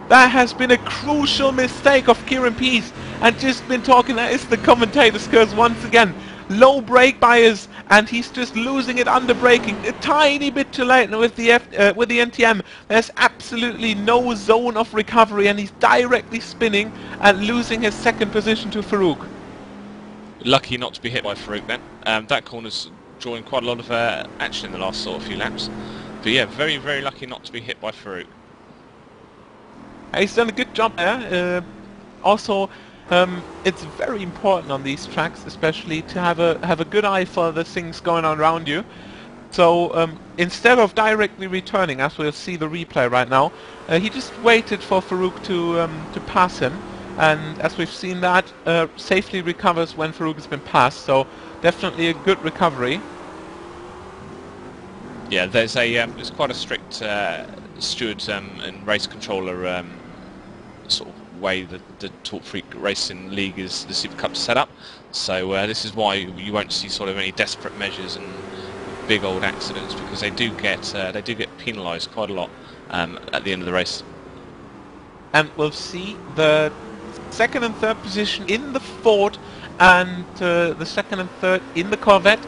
Speaker 2: That has been a crucial mistake of Kieran Peace, and just been talking, that is the commentator's curse once again. Low brake bias and he's just losing it under braking a tiny bit too late. And with the NTM, there's absolutely no zone of recovery, and he's directly spinning and losing his second position to Farouk.
Speaker 1: Lucky not to be hit by Farouk then. That corner's drawing quite a lot of action in the last sort of few laps. But yeah, very, very lucky not to be hit by Farouk.
Speaker 2: He's done a good job there. Also, it's very important on these tracks, especially to have a good eye for the things going on around you. So instead of directly returning, as we'll see the replay right now, he just waited for Farouk to pass him, and as we've seen that, safely recovers when Farouk has been passed. So definitely a good recovery.
Speaker 1: Yeah, there's quite a strict steward and race controller sort of way that the Talk Freak Racing League is the SuperCup set up. So this is why you won't see sort of any desperate measures and big old accidents, because they do get penalised quite a lot at the end of the race.
Speaker 2: And we'll see the second and third position in the Ford and the second and third in the Corvette.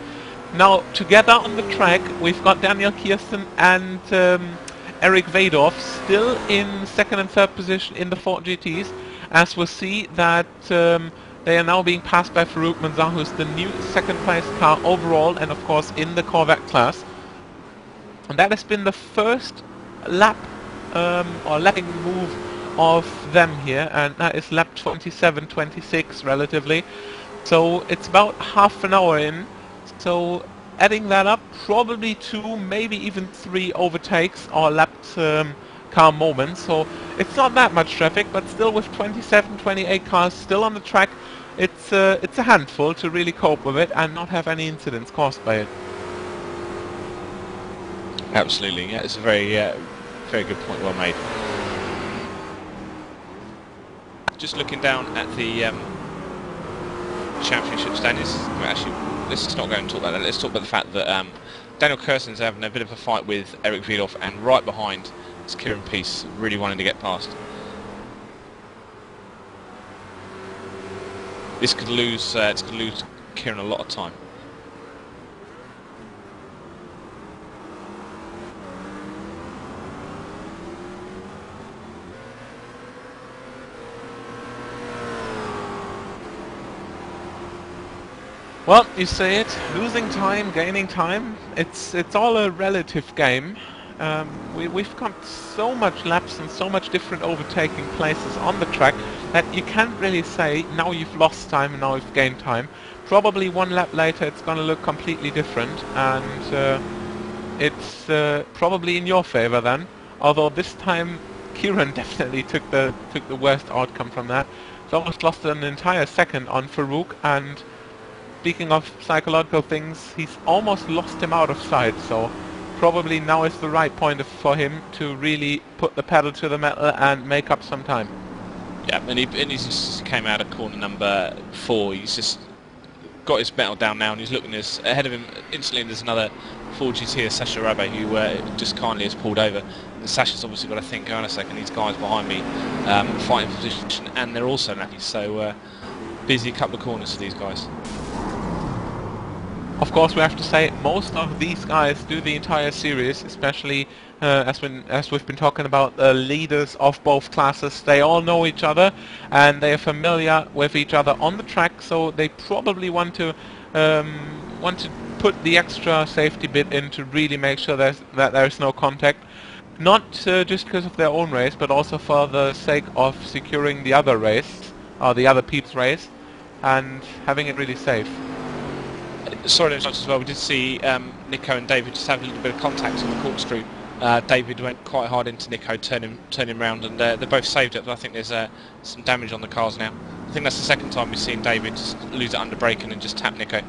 Speaker 2: Now together on the track we've got Daniel Kirsten and Eric Vadorf still in second and third position in the Ford GTs, as we'll see that they are now being passed by Farouk Manzar, who's the new second place car overall and of course in the Corvette class. And that has been the first lap or lapping move of them here, and that is lap 27-26 relatively. So it's about half an hour in. So adding that up, probably 2, maybe even 3 overtakes or lapped car moments. So it's not that much traffic, but still with 27-28 cars still on the track, it's a handful to really cope with it and not have any incidents caused by it.
Speaker 1: Absolutely, yeah, it's a very very good point, well made. Just looking down at the championship standings, actually, let's just not go and talk about that. Let's talk about the fact that Daniel Kirsten's having a bit of a fight with Eric Vidorf, and right behind is Kieran Peace, really wanting to get past. This could lose Kieran a lot of time.
Speaker 2: Well, you say it, losing time, gaining time, it's all a relative game. We've got so much laps and so much different overtaking places on the track that you can't really say now you've lost time and now you've gained time. Probably one lap later it's going to look completely different, and it's probably in your favor then. Although this time Kieran definitely took the worst outcome from that. He's almost lost an entire second on Farouk, and speaking of psychological things, he's almost lost him out of sight, so probably now is the right point for him to really put the pedal to the metal and make up some time.
Speaker 1: Yeah, and he just came out of corner number 4. He's just got his metal down now, and he's looking ahead of him instantly. There's another Ford GT, Sasha Rabe, who just kindly has pulled over. And Sasha's obviously got to think, hang on a second, these guys behind me fighting for position, and they're also nappy, so busy couple of corners for these guys.
Speaker 2: Of course, we have to say most of these guys do the entire series, especially as we've been talking about the leaders of both classes. They all know each other and they are familiar with each other on the track, so they probably want to put the extra safety bit in to really make sure that there's no contact. Not just because of their own race, but also for the sake of securing the other race, or the other people's race, and having it really safe.
Speaker 1: Sorry to interrupt as well, we did see Nico and David just have a little bit of contact on the corkscrew. David went quite hard into Nico, turn him round, and they both saved it, but I think there's some damage on the cars now. I think that's the second time we've seen David just lose it under braking and just tap Nico.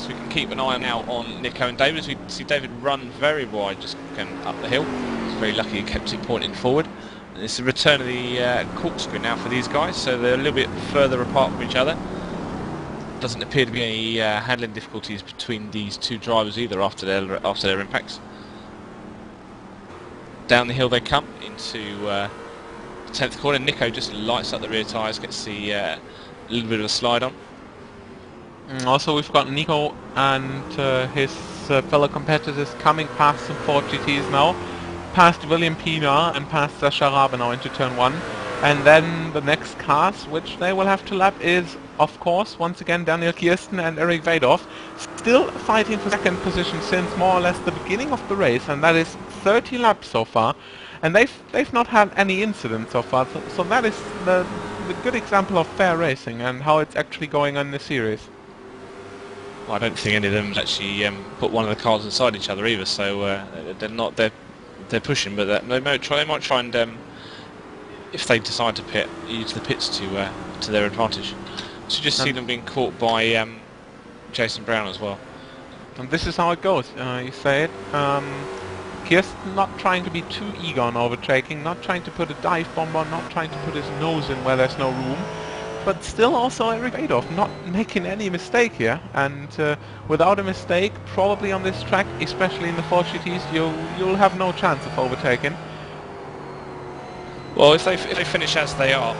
Speaker 1: so we can keep an eye now on Nico and David. As we see David run very wide, just going up the hill. He's very lucky he kept it pointing forward. And it's the return of the corkscrew now for these guys, so they're a little bit further apart from each other. Doesn't appear to be any handling difficulties between these two drivers either after their impacts. Down the hill they come into the 10th corner. Nico just lights up the rear tyres, gets the little bit of a slide on.
Speaker 2: Also, we've got Nico and his fellow competitors coming past some Ford GTs now, past William Pina and past Sasha Rabe now into turn 1. And then the next cars which they will have to lap is, of course, once again Daniel Kirsten and Eric Vadoff, still fighting for second position since more or less the beginning of the race, and that is 30 laps so far, and they've not had any incidents so far, so that is the good example of fair racing and how it's actually going on in the series.
Speaker 1: Well, I don't think any of them actually put one of the cars inside each other either, so they're pushing, but they might try and if they decide to pit, use the pits to their advantage. So just see them being caught by Jason Brown as well.
Speaker 2: And this is how it goes. You say it. Kirsten not trying to be too eager on overtaking, not trying to put a dive bomb on, not trying to put his nose in where there's no room, but still also Eric Vadoff not making any mistake here. And without a mistake, probably on this track, especially in the Ford GTs, you'll have no chance of overtaking.
Speaker 1: Well, if they finish as they are,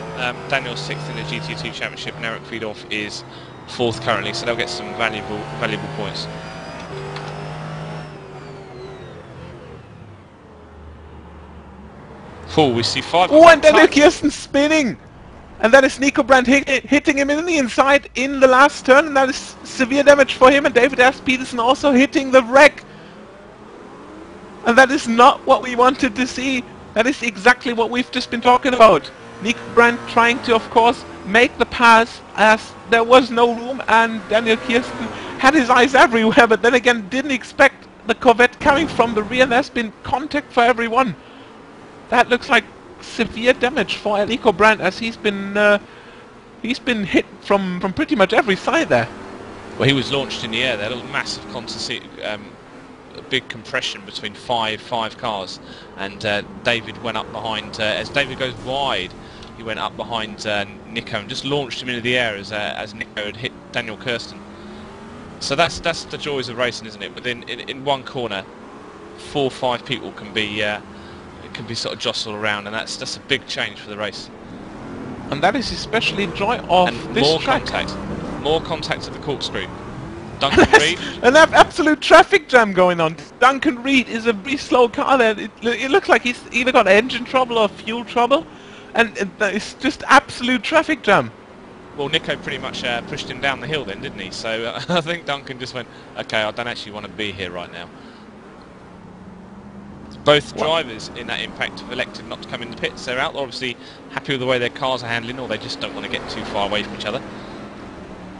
Speaker 1: Daniel's 6th in the GT2 Championship and Eric Vadoff is 4th currently, so they'll get some valuable points. Cool, we see 5.
Speaker 2: Oh, and Daniel Kirsten spinning! And that is Nico Brandt hitting him in the inside in the last turn, and that is severe damage for him, and David S. Peterson also hitting the wreck. And that is not what we wanted to see. That is exactly what we've just been talking about. Nico Brandt trying to, of course, make the pass as there was no room, and Daniel Kirsten had his eyes everywhere, but then again didn't expect the Corvette coming from the rear. There's been contact for everyone. That looks like severe damage for Nico Brandt, as he's been hit from pretty much every side there.
Speaker 1: Well, he was launched in the air. There was massive a big compression between five cars, and David went up behind. As David goes wide, he went up behind Nico and just launched him into the air as Nico had hit Daniel Kirsten. So that's the joys of racing, isn't it? Within in one corner, 4 or 5 people can be sort of jostled around, and that's a big change for the race.
Speaker 2: And that is especially joy of
Speaker 1: and
Speaker 2: this
Speaker 1: more
Speaker 2: track.
Speaker 1: More contact at the corkscrew. Duncan Reed.
Speaker 2: An absolute traffic jam going on. Duncan Reed is a very slow car there. It looks like he's either got engine trouble or fuel trouble, and it's just absolute traffic jam.
Speaker 1: Well, Nico pretty much pushed him down the hill then, didn't he? So I think Duncan just went, okay, I don't actually want to be here right now. Both drivers in that impact have elected not to come in the pits. They're out, obviously happy with the way their cars are handling, or they just don't want to get too far away from each other.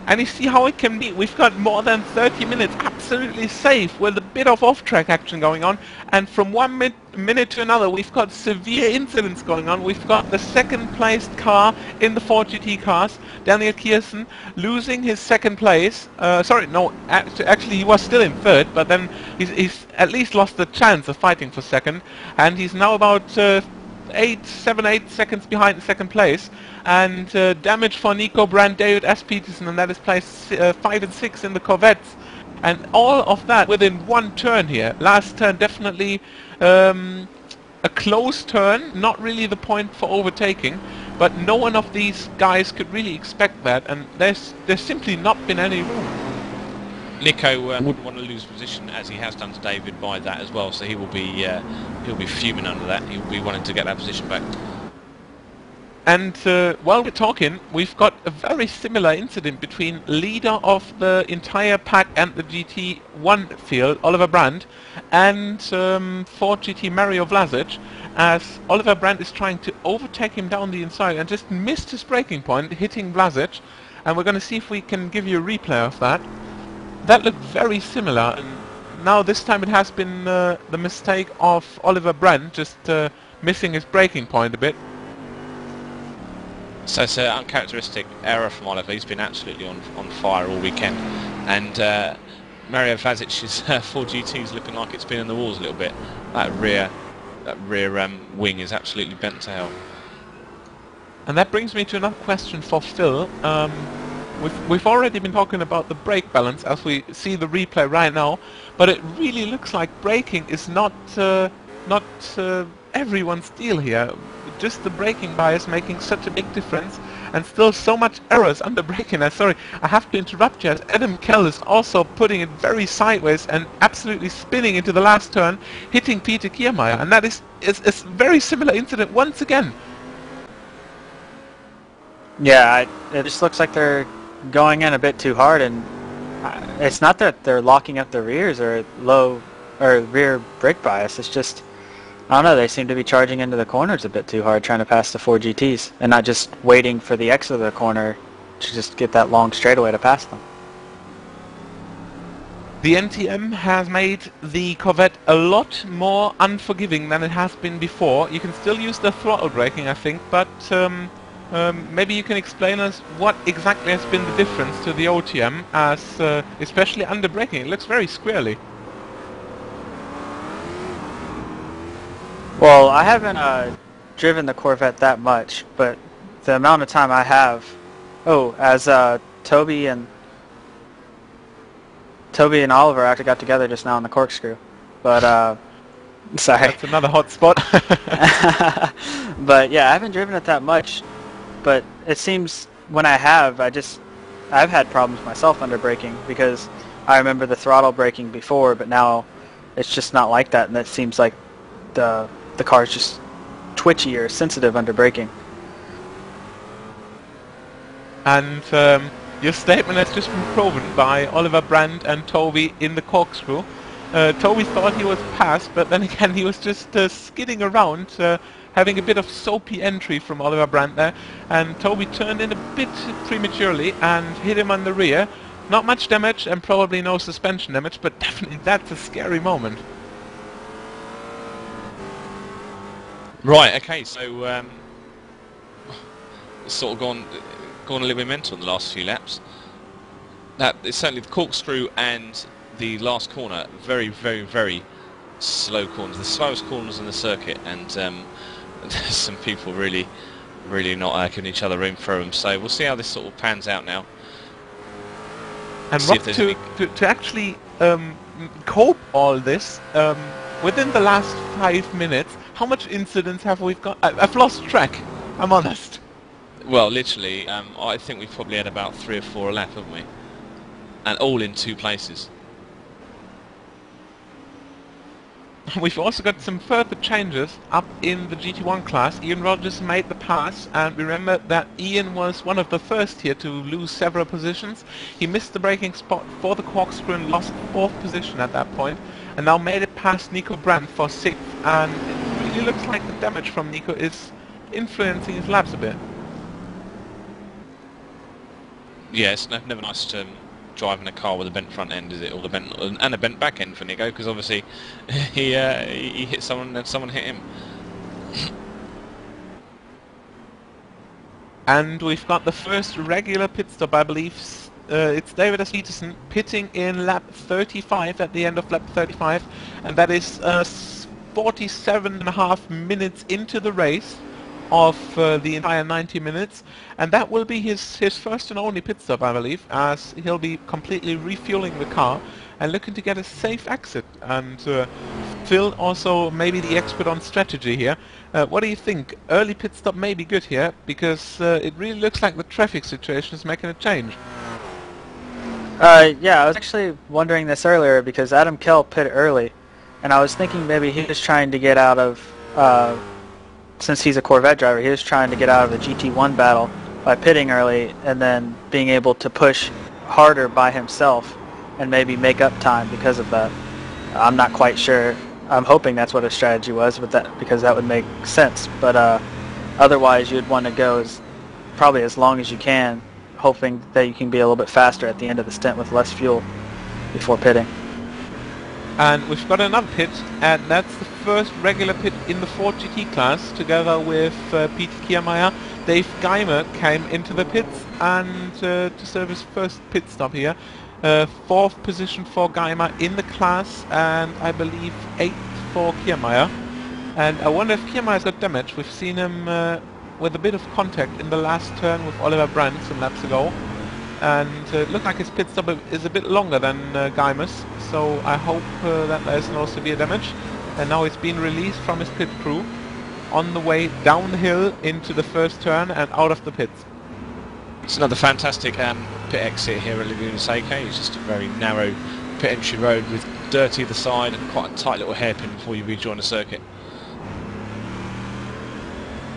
Speaker 2: And you see how it can be. We've got more than 30 minutes absolutely safe with a bit of off-track action going on, and from one minute to another we've got severe incidents going on. We've got the second-placed car in the Ford GT cars, Daniel Kirsten, losing his second place. Sorry, no, actually he was still in third, but then he's at least lost the chance of fighting for second, and he's now about 7-8 seconds behind in second place. And damage for Nico Brandt, David S. Peterson, and that is place 5 and 6 in the Corvettes. And all of that within one turn here. Last turn definitely a close turn, not really the point for overtaking, but no one of these guys could really expect that, and there's simply not been any room.
Speaker 1: Nico wouldn't want to lose position, as he has done to David, by that as well, so he'll be fuming under that. He'll be wanting to get that position back.
Speaker 2: And while we're talking, we've got a very similar incident between leader of the entire pack and the GT1 field, Oliver Brandt, and Ford GT Mario Vlasic, as Oliver Brandt is trying to overtake him down the inside and just missed his braking point, hitting Vlasic. And we're going to see if we can give you a replay of that. That looked very similar. And now this time it has been the mistake of Oliver Brandt, just missing his braking point a bit.
Speaker 1: So it's an uncharacteristic error from Oliver. He's been absolutely on fire all weekend, and Mario Vazic's 4GT is looking like it's been in the walls a little bit. That rear wing is absolutely bent to hell.
Speaker 2: And that brings me to another question for Phil. We've already been talking about the brake balance as we see the replay right now, but it really looks like braking is not everyone's deal here. Just the braking bias making such a big difference, and still so much errors under braking. Sorry, I have to interrupt you, as Adam Kell is also putting it very sideways and absolutely spinning into the last turn, hitting Peter Kiermaier, and that is a very similar incident once again.
Speaker 3: Yeah, it just looks like they're going in a bit too hard, and it's not that they're locking up the rears or low or rear brake bias. It's just, I don't know, they seem to be charging into the corners a bit too hard, trying to pass the 4GTs, and not just waiting for the exit of the corner to just get that long straightaway to pass them.
Speaker 2: The NTM has made the Corvette a lot more unforgiving than it has been before. You can still use the throttle braking, I think, but maybe you can explain us what exactly has been the difference to the OTM, as especially under braking. It looks very squarely.
Speaker 3: Well, I haven't driven the Corvette that much, but the amount of time I have, as Toby and Oliver actually got together just now on the corkscrew, but sorry.
Speaker 2: That's another hot spot.
Speaker 3: But yeah, I haven't driven it that much, but it seems when I have, I've had problems myself under braking, because I remember the throttle braking before, but now it's just not like that, and it seems like the car's just twitchy or sensitive under braking.
Speaker 2: And your statement has just been proven by Oliver Brandt and Toby in the corkscrew. Toby thought he was past, but then again he was just skidding around, having a bit of soapy entry from Oliver Brandt there, and Toby turned in a bit prematurely and hit him on the rear. Not much damage and probably no suspension damage, but definitely that's a scary moment.
Speaker 1: Right, okay, so it's sort of gone a little bit mental in the last few laps. That is certainly the corkscrew and the last corner, very, very, very slow corners, the slowest corners in the circuit, and there's some people really not giving each other room for them. So we'll see how this sort of pans out now.
Speaker 2: And Rob, to actually cope all this within the last 5 minutes, how much incidents have we got? I've lost track, I'm honest.
Speaker 1: Well, literally, I think we've probably had about 3 or 4 a lap, haven't we? And all in 2 places.
Speaker 2: We've also got some further changes up in the GT1 class. Ian Rogers made the pass, and remember that Ian was one of the first here to lose several positions. He missed the braking spot for the corkscrew and lost 4th position at that point, and now made it past Nico Brandt for 6th, and it really looks like the damage from Nico is influencing his laps a bit.
Speaker 1: Yeah, it's never nice to driving a car with a bent front end, is it? Or a bent back end for Nico, because obviously he hit someone and someone hit him.
Speaker 2: And we've got the first regular pit stop, I believe. It's David S. Peterson pitting in lap 35 at the end of lap 35, and that is 47.5 minutes into the race of the entire 90 minutes, and that will be his first and only pit stop, I believe, as he'll be completely refueling the car and looking to get a safe exit. And Phil also maybe the expert on strategy here. What do you think? Early pit stop may be good here, because it really looks like the traffic situation is making a change.
Speaker 3: Yeah, I was actually wondering this earlier, because Adam Kell pit early, and I was thinking maybe he was trying to get out of since he's a Corvette driver, he was trying to get out of the GT1 battle by pitting early and then being able to push harder by himself and maybe make up time because of that. I'm not quite sure. I'm hoping that's what his strategy was, because that would make sense. But otherwise, you'd want to go probably as long as you can, hoping that you can be a little bit faster at the end of the stint with less fuel before pitting.
Speaker 2: And we've got another pit, and that's the first regular pit in the Ford GT class, together with Peter Kiermaier. Dave Geimer came into the pits and to serve his first pit stop here. 4th position for Geimer in the class, and I believe 8th for Kiermaier. And I wonder if Kiermaier's got damage. We've seen him with a bit of contact in the last turn with Oliver Brandt some laps ago. And it looked like his pit stop is a bit longer than Geimer's, so I hope that there's no severe damage. And now he's been released from his pit crew on the way downhill into the first turn and out of the pits.
Speaker 1: It's another fantastic pit exit here at Laguna Seca. It's just a very narrow pit entry road with dirt either side and quite a tight little hairpin before you rejoin the circuit.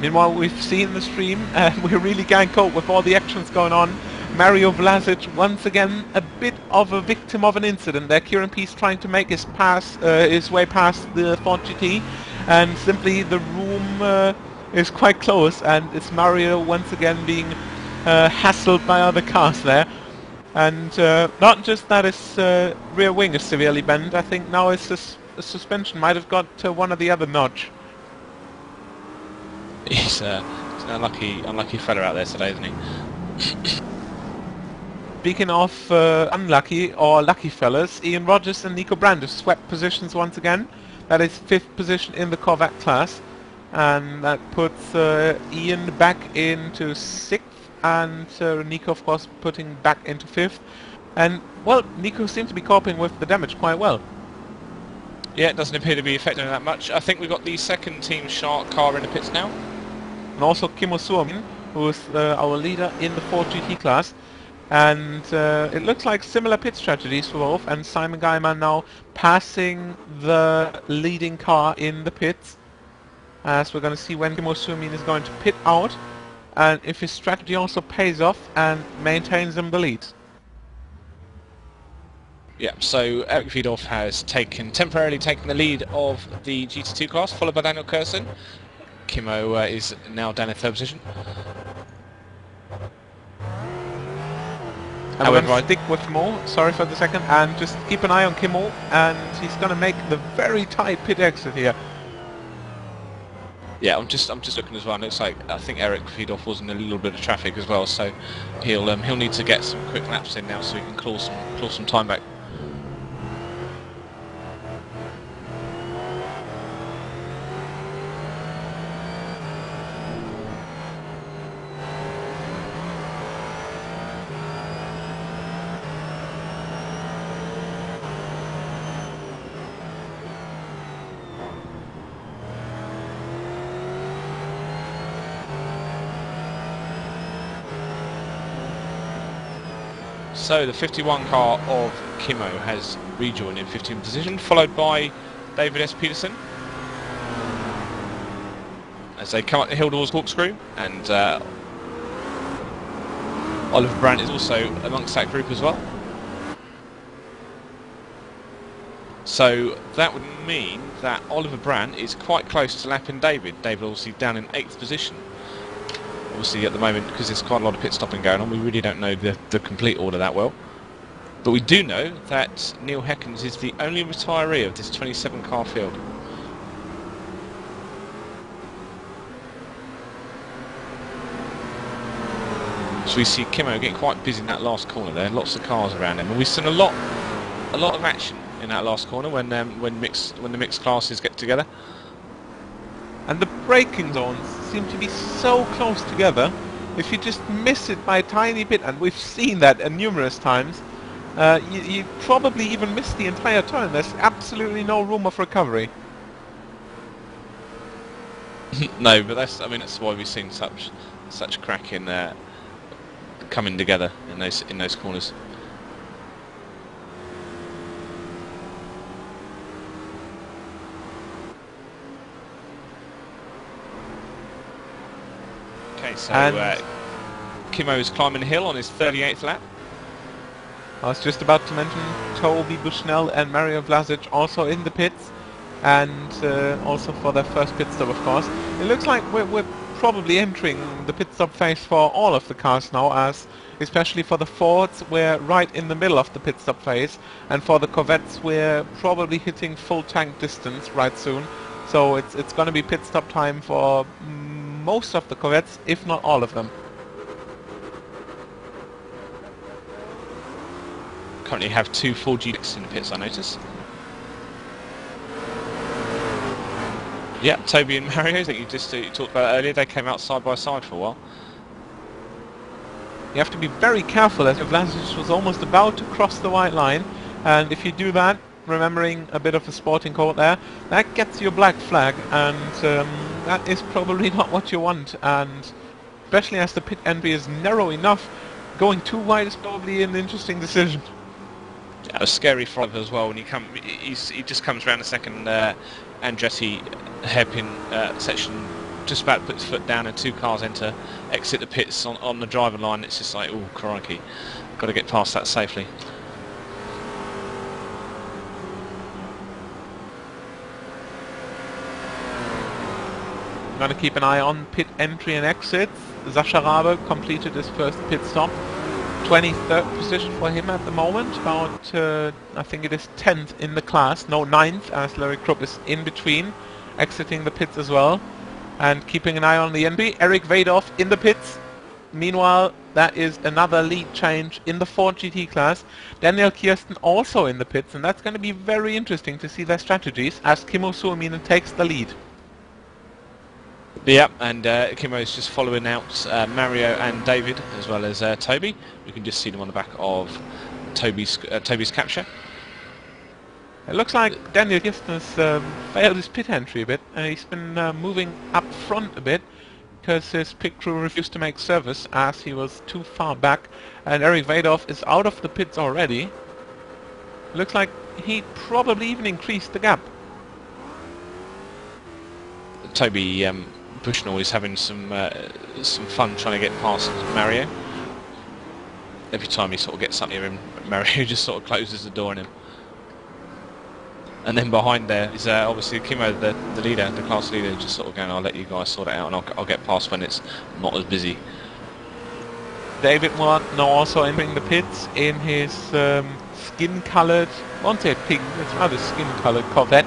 Speaker 2: Meanwhile, we've seen the stream and we're really getting caught with all the actions going on. Mario Vlasic once again a bit of a victim of an incident there. Kieran Peace trying to make his way past the Ford GT, and simply the room is quite close, and it's Mario once again being hassled by other cars there. And not just that his rear wing is severely bent, I think now his suspension might have got one or the other notch.
Speaker 1: He's an unlucky fella out there today, isn't he?
Speaker 2: Speaking of unlucky or lucky fellas, Ian Rogers and Nico Brand have swept positions once again. That is 5th position in the Corvette class, and that puts Ian back into 6th, and Nico of course putting back into 5th. And well, Nico seems to be coping with the damage quite well.
Speaker 1: Yeah, it doesn't appear to be affecting that much. I think we've got the second Team Shark car in the pits now.
Speaker 2: And also Kimmo Suominen, who is our leader in the Ford GT class. And it looks like similar pit strategies for both, and Simon Geimer now passing the leading car in the pits, as we're going to see when Kimmo Suominen is going to pit out, and if his strategy also pays off and maintains him the lead.
Speaker 1: Yeah, so Eric Wiedhoff has temporarily taken the lead of the GT2 class, followed by Daniel Kersen. Kimmo is now down in 3rd position.
Speaker 2: And we're going to stick with Mo, sorry for the second, and just keep an eye on Kimmo, and he's going to make the very tight pit exit here.
Speaker 1: Yeah, I'm just looking as well. And it's like I think Eric Wiedhoff was in a little bit of traffic as well, so he'll need to get some quick laps in now so he can claw some time back. So the 51 car of Kimmo has rejoined in 15th position, followed by David S. Peterson as they come up the hill towards Corkscrew, and Oliver Brandt is also amongst that group as well. So that would mean that Oliver Brandt is quite close to lapping David. David obviously down in 8th position. Obviously at the moment, because there's quite a lot of pit stopping going on, we really don't know the complete order that well. But we do know that Neil Heckens is the only retiree of this 27 car field. So we see Kimmo getting quite busy in that last corner there, lots of cars around him, and we've seen a lot of action in that last corner when the mixed classes get together.
Speaker 2: And the braking zones seem to be so close together. If you just miss it by a tiny bit, and we've seen that numerous times, you probably even miss the entire turn. There's absolutely no room of recovery.
Speaker 1: No, but that's why we've seen such crack in coming together in those corners. Okay, so Kimmo is climbing the hill on his 38th lap.
Speaker 2: I was just about to mention Toby Bushnell and Mario Vlasic also in the pits, and also for their first pit stop, of course. It looks like we're probably entering the pit stop phase for all of the cars now, as especially for the Fords we're right in the middle of the pit stop phase, and for the Corvettes we're probably hitting full tank distance right soon. So it's going to be pit stop time for most of the Corvettes, if not all of them.
Speaker 1: currently have two 4G in the pits, I notice. Yeah, Toby and Mario, that you talked about earlier, they came out side by side for a while.
Speaker 2: You have to be very careful, as Vlasic was almost about to cross the white line, and if you do that, remembering a bit of a sporting code there, that gets you a black flag, and that is probably not what you want, and especially as the pit entry is narrow enough, going too wide is probably an interesting decision.
Speaker 1: Yeah, a scary driver as well when he just comes around the second Andretti hairpin section, just about to put his foot down and two cars exit the pits on the driver line. It's just like, oh crikey, got to get past that safely.
Speaker 2: I'm going to keep an eye on pit entry and exits. Sascha Rabe completed his first pit stop. 23rd position for him at the moment, about I think it is 10th in the class, no 9th, as Larry Krupp is in between, exiting the pits as well, and keeping an eye on the entry. Eric Vadoff in the pits. Meanwhile, that is another lead change in the Ford GT class. Daniel Kirsten also in the pits, and that's going to be very interesting to see their strategies as Kimmo Suominen takes the lead.
Speaker 1: Yeah, and Kimmo is just following out Mario and David, as well as Toby. We can just see them on the back of Toby's capture.
Speaker 2: It looks like Daniel Kirsten has failed his pit entry a bit. He's been moving up front a bit because his pit crew refused to make service as he was too far back. And Eric Vadoff is out of the pits already. Looks like he probably even increased the gap.
Speaker 1: Toby Bushnell is having some fun trying to get past Mario. Every time he sort of gets up near him, Mario just sort of closes the door on him. And then behind there is obviously Kimmo, the leader, the class leader, just sort of going, I'll let you guys sort it out and I'll get past when it's not as busy.
Speaker 2: David Martin also entering the pits in his skin-coloured, I won't say pink, it's rather skin-coloured Corvette.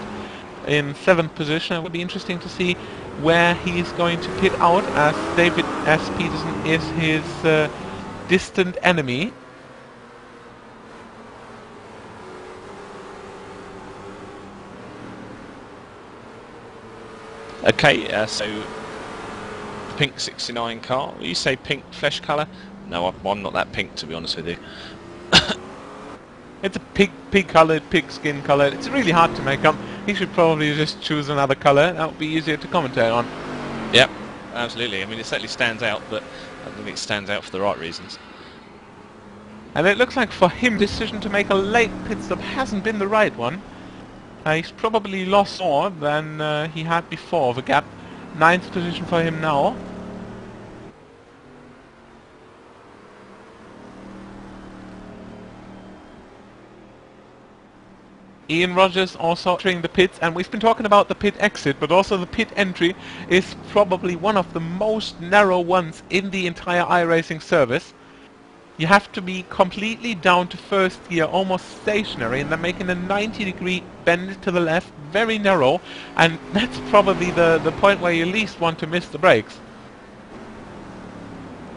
Speaker 2: In 7th position. It will be interesting to see where he is going to pit out, as David S. Peterson is his distant enemy.
Speaker 1: Okay, so the pink 69 car. You say pink flesh colour? No, I'm not that pink, to be honest with you.
Speaker 2: It's a pig-coloured, pig skin-coloured. It's really hard to make up. He should probably just choose another colour. That would be easier to commentate on.
Speaker 1: Yep, absolutely. I mean, it certainly stands out, but I don't think it stands out for the right reasons.
Speaker 2: And it looks like for him, the decision to make a late pit stop hasn't been the right one. He's probably lost more than he had before. The gap, 9th position for him now. Ian Rogers also entering the pits, and we've been talking about the pit exit, but also the pit entry is probably one of the most narrow ones in the entire iRacing service. You have to be completely down to first gear, almost stationary, and then making a 90-degree bend to the left, very narrow, and that's probably the point where you least want to miss the brakes.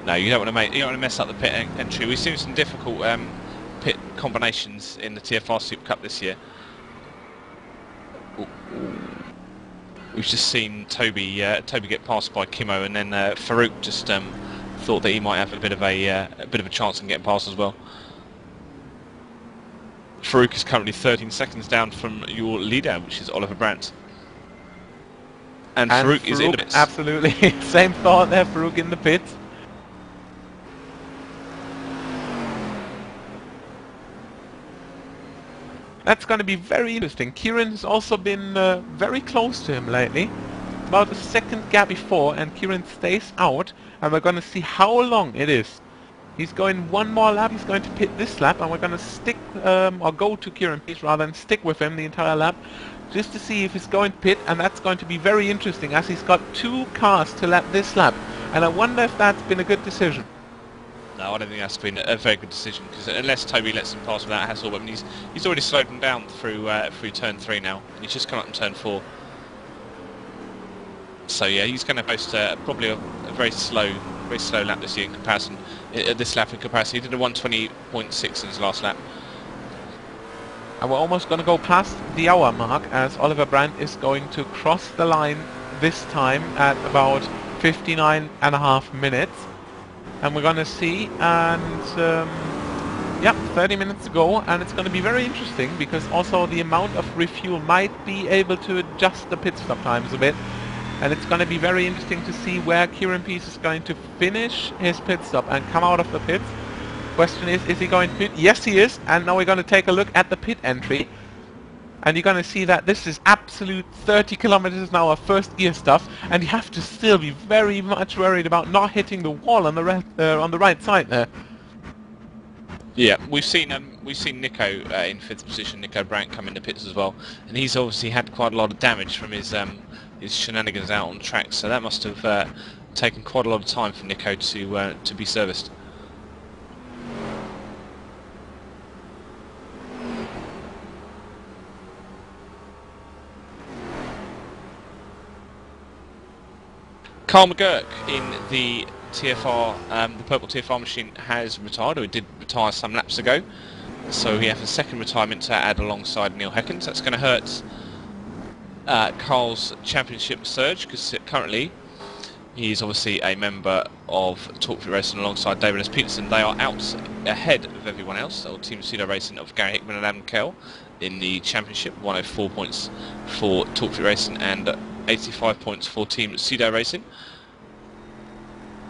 Speaker 1: No, you don't want to mess up the pit entry. We've seen some difficult pit combinations in the TFR SuperCup this year. We've just seen Toby get passed by Kimmo, and then Farouk just thought that he might have a bit of a chance in getting past as well. Farouk is currently 13 seconds down from your leader, which is Oliver Brandt. And Farouk is in the pits.
Speaker 2: Absolutely, same thought there. Farouk in the pits. That's going to be very interesting. Kieran has also been very close to him lately. About a second gap before, and Kieran stays out, and we're going to see how long it is. He's going one more lap, he's going to pit this lap, and we're going to stick, or go to Kieran Peace rather than stick with him the entire lap, just to see if he's going to pit, and that's going to be very interesting, as he's got 2 cars to lap this lap, and I wonder if that's been a good decision.
Speaker 1: No, I don't think that's been a very good decision, because unless Toby lets him pass without hassle, I mean, he's already slowed him down through turn 3 now, and he's just come up in turn 4. So yeah, he's going to post probably a very slow lap this year in comparison. This lap in comparison, he did a 120.6 in his last lap.
Speaker 2: And we're almost going to go past the hour mark as Oliver Brandt is going to cross the line this time at about 59.5 minutes. And we're going to see, and yeah, 30 minutes to go, and it's going to be very interesting because also the amount of refuel might be able to adjust the pit stop times a bit. And it's going to be very interesting to see where Kieran Pease is going to finish his pit stop and come out of the pits. Question is he going to pit? Yes, he is. And now we're going to take a look at the pit entry. And you're going to see that this is absolute 30 kilometers an hour first gear stuff. And you have to still be very much worried about not hitting the wall on the right side there.
Speaker 1: Yeah, we've seen Nico in 5th position, Nico Brandt, come into pits as well, and he's obviously had quite a lot of damage from his shenanigans out on track. So that must have taken quite a lot of time for Nico to be serviced. Carl McGurk in the TFR, the purple TFR machine has retired, or he did retire some laps ago. So we have a second retirement to add alongside Neil Heckens. That's going to hurt Carl's championship surge, because currently he is obviously a member of Talk Fit Racing alongside David S. Peterson. They are out ahead of everyone else, so Team Pseudo Racing of Gary Hickman and Adam Kell in the championship. 104 points for Talk Fit Racing and 85 points for Team Pseudo Racing.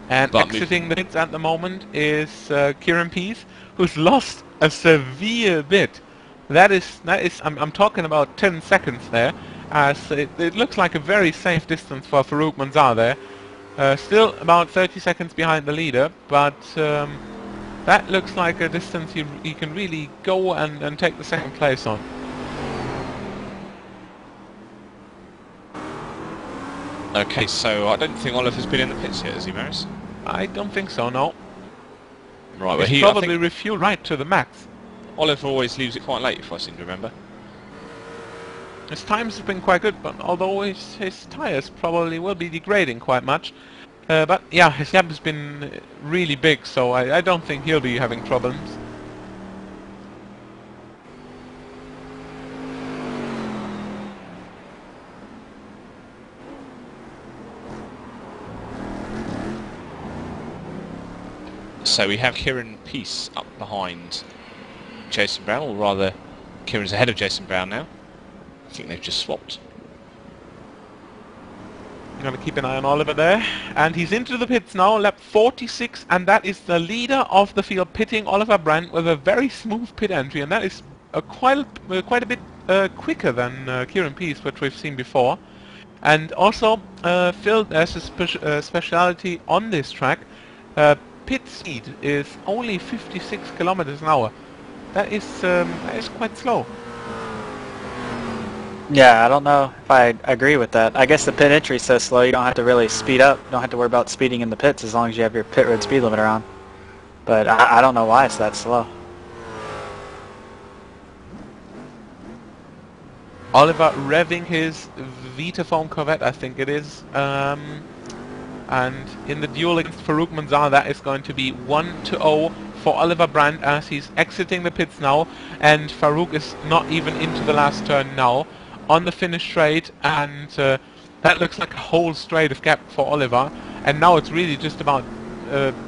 Speaker 2: And exiting the pits at the moment is Kieran Pease, who's lost a severe bit. That is, I'm talking about 10 seconds there, as it looks like a very safe distance for Farouk Manzar there. Still about 30 seconds behind the leader, but that looks like a distance he can really go and take the second place on.
Speaker 1: Okay, so I don't think Oliver's been in the pits yet, has he, Maris?
Speaker 2: I don't think so, no.
Speaker 1: Right, well,
Speaker 2: he's probably refueled right to the max.
Speaker 1: Oliver always leaves it quite late, if I seem to remember.
Speaker 2: His times have been quite good, but although his tyres probably will be degrading quite much. But yeah, his gap has been really big, so I don't think he'll be having problems.
Speaker 1: So we have Kieran Pease up behind Jason Brown, or rather Kieran's ahead of Jason Brown now. I think they've just swapped.
Speaker 2: I'm going to keep an eye on Oliver there. And he's into the pits now, lap 46, and that is the leader of the field pitting Oliver Brandt with a very smooth pit entry, and that is quite a bit quicker than Kieran Pease, which we've seen before. And also, Phil, there's a speciality on this track. Pit speed is only 56 kilometers an hour. That is quite slow.
Speaker 3: Yeah, I don't know if I agree with that. I guess the pit entry is so slow you don't have to really speed up. You don't have to worry about speeding in the pits as long as you have your pit road speed limiter on. But I don't know why it's that slow.
Speaker 2: Oliver revving his Vitaphone Corvette, I think it is. And in the duel against Farouk Manzar, that is going to be 1-0 for Oliver Brandt as he's exiting the pits now, and Farouk is not even into the last turn now on the finish straight, and that looks like a whole straight of gap for Oliver. And now it's really just about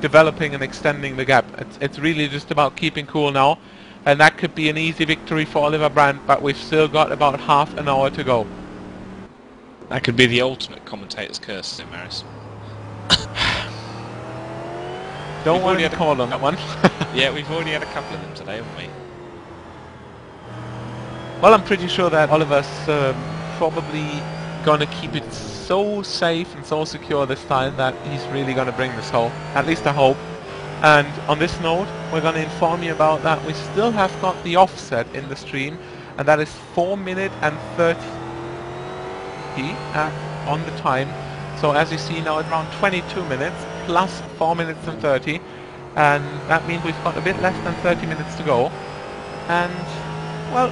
Speaker 2: developing and extending the gap. It's really just about keeping cool now, and that could be an easy victory for Oliver Brandt, but we've still got about half an hour to go.
Speaker 1: That could be the ultimate commentator's curse, isn't it, Maris?
Speaker 2: Don't want to call on that one.
Speaker 1: Yeah, we've already had a couple of them today, haven't we?
Speaker 2: Well, I'm pretty sure that Oliver's probably going to keep it so safe and so secure this time that he's really going to bring this home. At least I hope. And on this note, we're going to inform you about that. We still have got the offset in the stream, and that is 4 minutes and 30 on the time. So as you see now, it's around 22 minutes plus 4 minutes and 30, and that means we've got a bit less than 30 minutes to go. And well,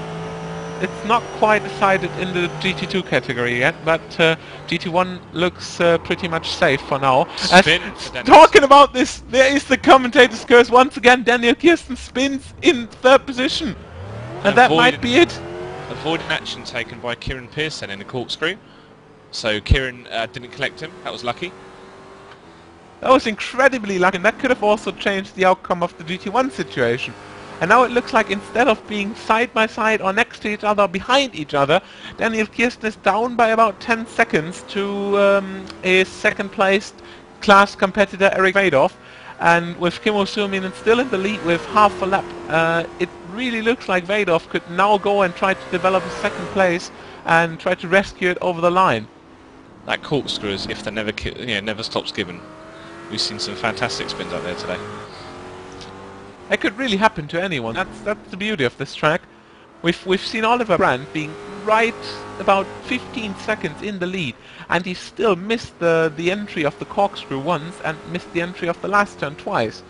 Speaker 2: it's not quite decided in the GT2 category yet, but GT1 looks pretty much safe for now. Talking about this, there is the commentator's curse once again. Daniel Kirsten spins in third position. And that might be it.
Speaker 1: Avoiding action taken by Kieran Pearson in the corkscrew. So Kieran didn't collect him. That was lucky.
Speaker 2: That was incredibly lucky, and that could have also changed the outcome of the GT1 situation. And now it looks like instead of being side by side or next to each other, behind each other, Daniel Kirsten is down by about 10 seconds to a second-placed class competitor Eric Vadoff. And with Kimmo Suominen still in the lead with half a lap, it really looks like Vadoff could now go and try to develop a second place and try to rescue it over the line.
Speaker 1: That corkscrew is if they never, never stops giving. We've seen some fantastic spins out there today.
Speaker 2: It could really happen to anyone. That's the beauty of this track. We've seen Oliver Brandt being right about 15 seconds in the lead, and he still missed the entry of the corkscrew once and missed the entry of the last turn twice.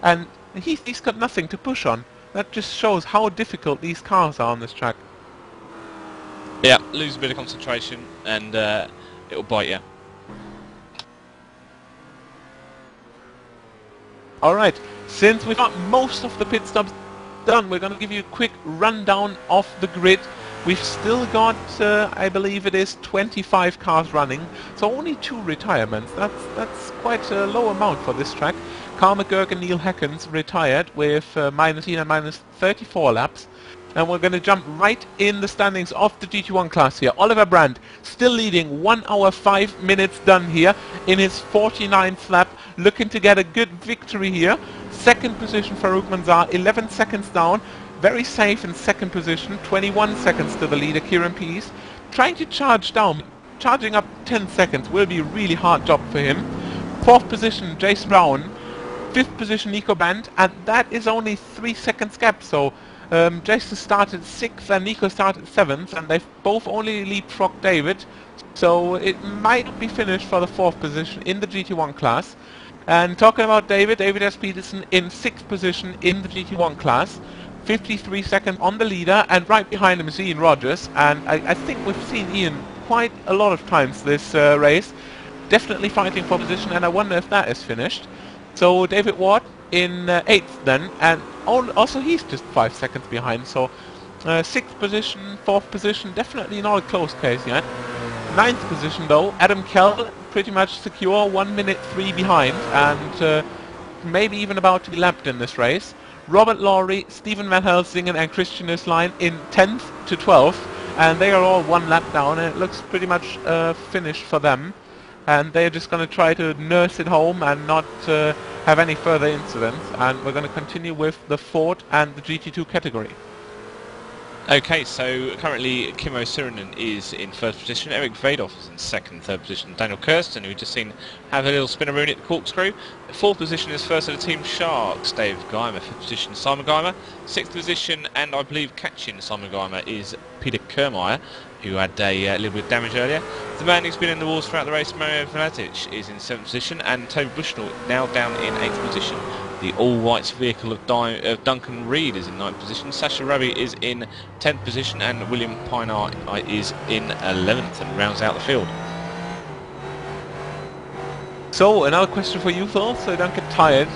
Speaker 2: And he's got nothing to push on. That just shows how difficult these cars are on this track.
Speaker 1: Yeah, lose a bit of concentration and it'll bite you.
Speaker 2: Alright, since we've got most of the pit stops done, we're going to give you a quick rundown of the grid. We've still got, I believe it is 25 cars running, so only 2 retirements. That's quite a low amount for this track. Carl McGurk and Neil Heckens retired with minus 34 laps. And we're going to jump right in the standings of the GT1 class here. Oliver Brandt still leading, 1 hour 5 minutes done here in his 49th lap, looking to get a good victory here. Second position Farouk Manzar, 11 seconds down, very safe in second position, 21 seconds to the leader Kieran Pease. Trying to charge down, charging up 10 seconds will be a really hard job for him. Fourth position Jason Brown, fifth position Nico Band, and that is only 3 seconds gap, so Jason started 6th and Nico started 7th, and they've both only leapfrogged David, so it might be finished for the 4th position in the GT1 class. And talking about David S. Peterson in 6th position in the GT1 class, 53 seconds on the leader, and right behind him is Ian Rogers, and I think we've seen Ian quite a lot of times this race, definitely fighting for position, and I wonder if that is finished. So David Ward in 8th then, and also he's just 5 seconds behind, so 6th position, 4th position, definitely not a close case yet. 9th position though, Adam Kell pretty much secure, 1 minute 3 behind, and maybe even about to be lapped in this race. Robert Lawrie, Stephen Van Helsingen and Christian Isline in 10th to 12th, and they are all 1 lap down, and it looks pretty much finished for them. And they're just going to try to nurse it home and not have any further incidents, and we're going to continue with the Ford and the GT2 category.
Speaker 1: Okay, so currently Kimmo Suurinen is in 1st position, Eric Vadoff is in 2nd, 3rd position, Daniel Kirsten, who we've just seen have a little spinneroonie at the corkscrew. 4th position is first of the Team Sharks, Dave Geimer. 5th position, Simon Geimer. 6th position, and I believe catching Simon Geimer, is Peter Kermeyer, who had a little bit of damage earlier. The man who's been in the walls throughout the race, Mario Vlatic, is in 7th position, and Toby Bushnell now down in 8th position. The all-whites vehicle of Duncan Reed is in 9th position, Sasha Rabi is in 10th position, and William Pinar is in 11th and rounds out the field.
Speaker 2: So, another question for you, Phil, so don't get tired.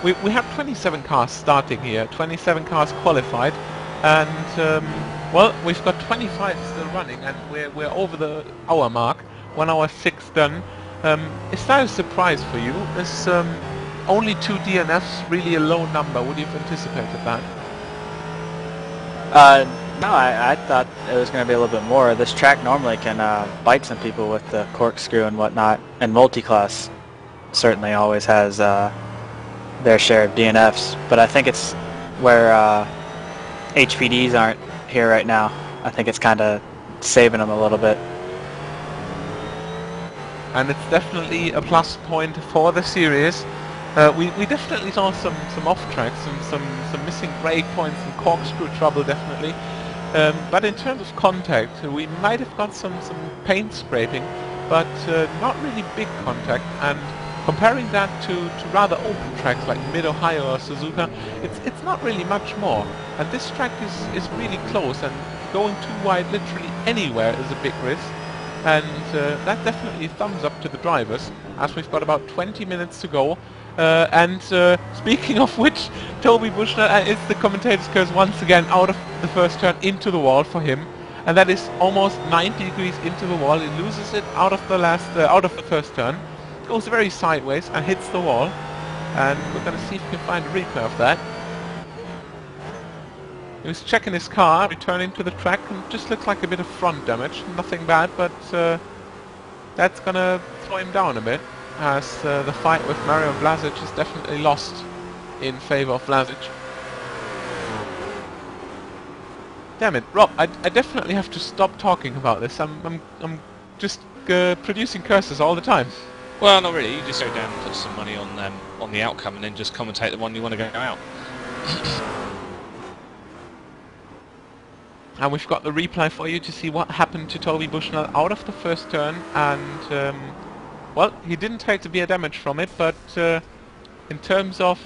Speaker 2: We have 27 cars starting here, 27 cars qualified, and well, we've got 25 still running, and we're over the hour mark, 1 hour 6 done. Is that a surprise for you? Is only 2 DNFs really a low number? Would you have anticipated that?
Speaker 3: No, I thought it was going to be a little bit more. This track normally can bite some people with the corkscrew and whatnot, and multi-class certainly always has their share of DNFs, but I think it's where HPDs aren't here right now. I think it's kind of saving them a little bit.
Speaker 2: And it's definitely a plus point for the series. We definitely saw some off tracks and some missing brake points and corkscrew trouble definitely. But in terms of contact, we might have got some paint scraping, but not really big contact. And comparing that to rather open tracks like Mid-Ohio or Suzuka, it's not really much more. And this track is really close, and going too wide literally anywhere is a big risk. And that definitely thumbs up to the drivers, as we've got about 20 minutes to go. And speaking of which, Toby Bushnell is the commentator's curse once again out of the first turn into the wall for him, and that is almost 90 degrees into the wall. He loses it out of the first turn, goes very sideways and hits the wall. And we're going to see if we can find a replay of that. He was checking his car, returning to the track, and just looks like a bit of front damage. Nothing bad, but that's going to slow him down a bit, as the fight with Mario Vlasic is definitely lost in favor of Vlasic. Damn it, Rob! I definitely have to stop talking about this. I'm just producing curses all the time.
Speaker 1: Well, not really. You just go down and put some money on the outcome, and then just commentate the one you want to go out.
Speaker 2: And we've got the replay for you to see what happened to Toby Bushnell out of the first turn, and well, he didn't take severe damage from it, but in terms of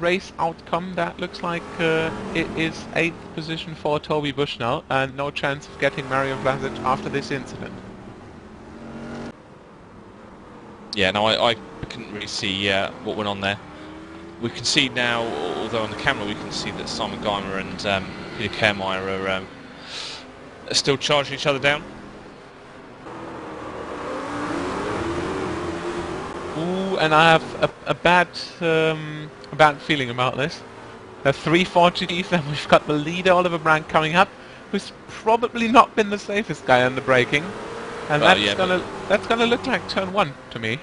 Speaker 2: race outcome, that looks like it is 8th position for Toby Bushnell, and no chance of getting Mario Vlasic after this incident.
Speaker 1: Yeah, no, I couldn't really see what went on there. We can see now, although on the camera we can see that Simon Geimer and Peter Kehrmeyer are still charging each other down.
Speaker 2: Ooh, and I have a bad feeling about this. There are 3 GTs, and we've got the leader Oliver Brandt coming up, who's probably not been the safest guy on the braking, and that's gonna look like turn 1 to me.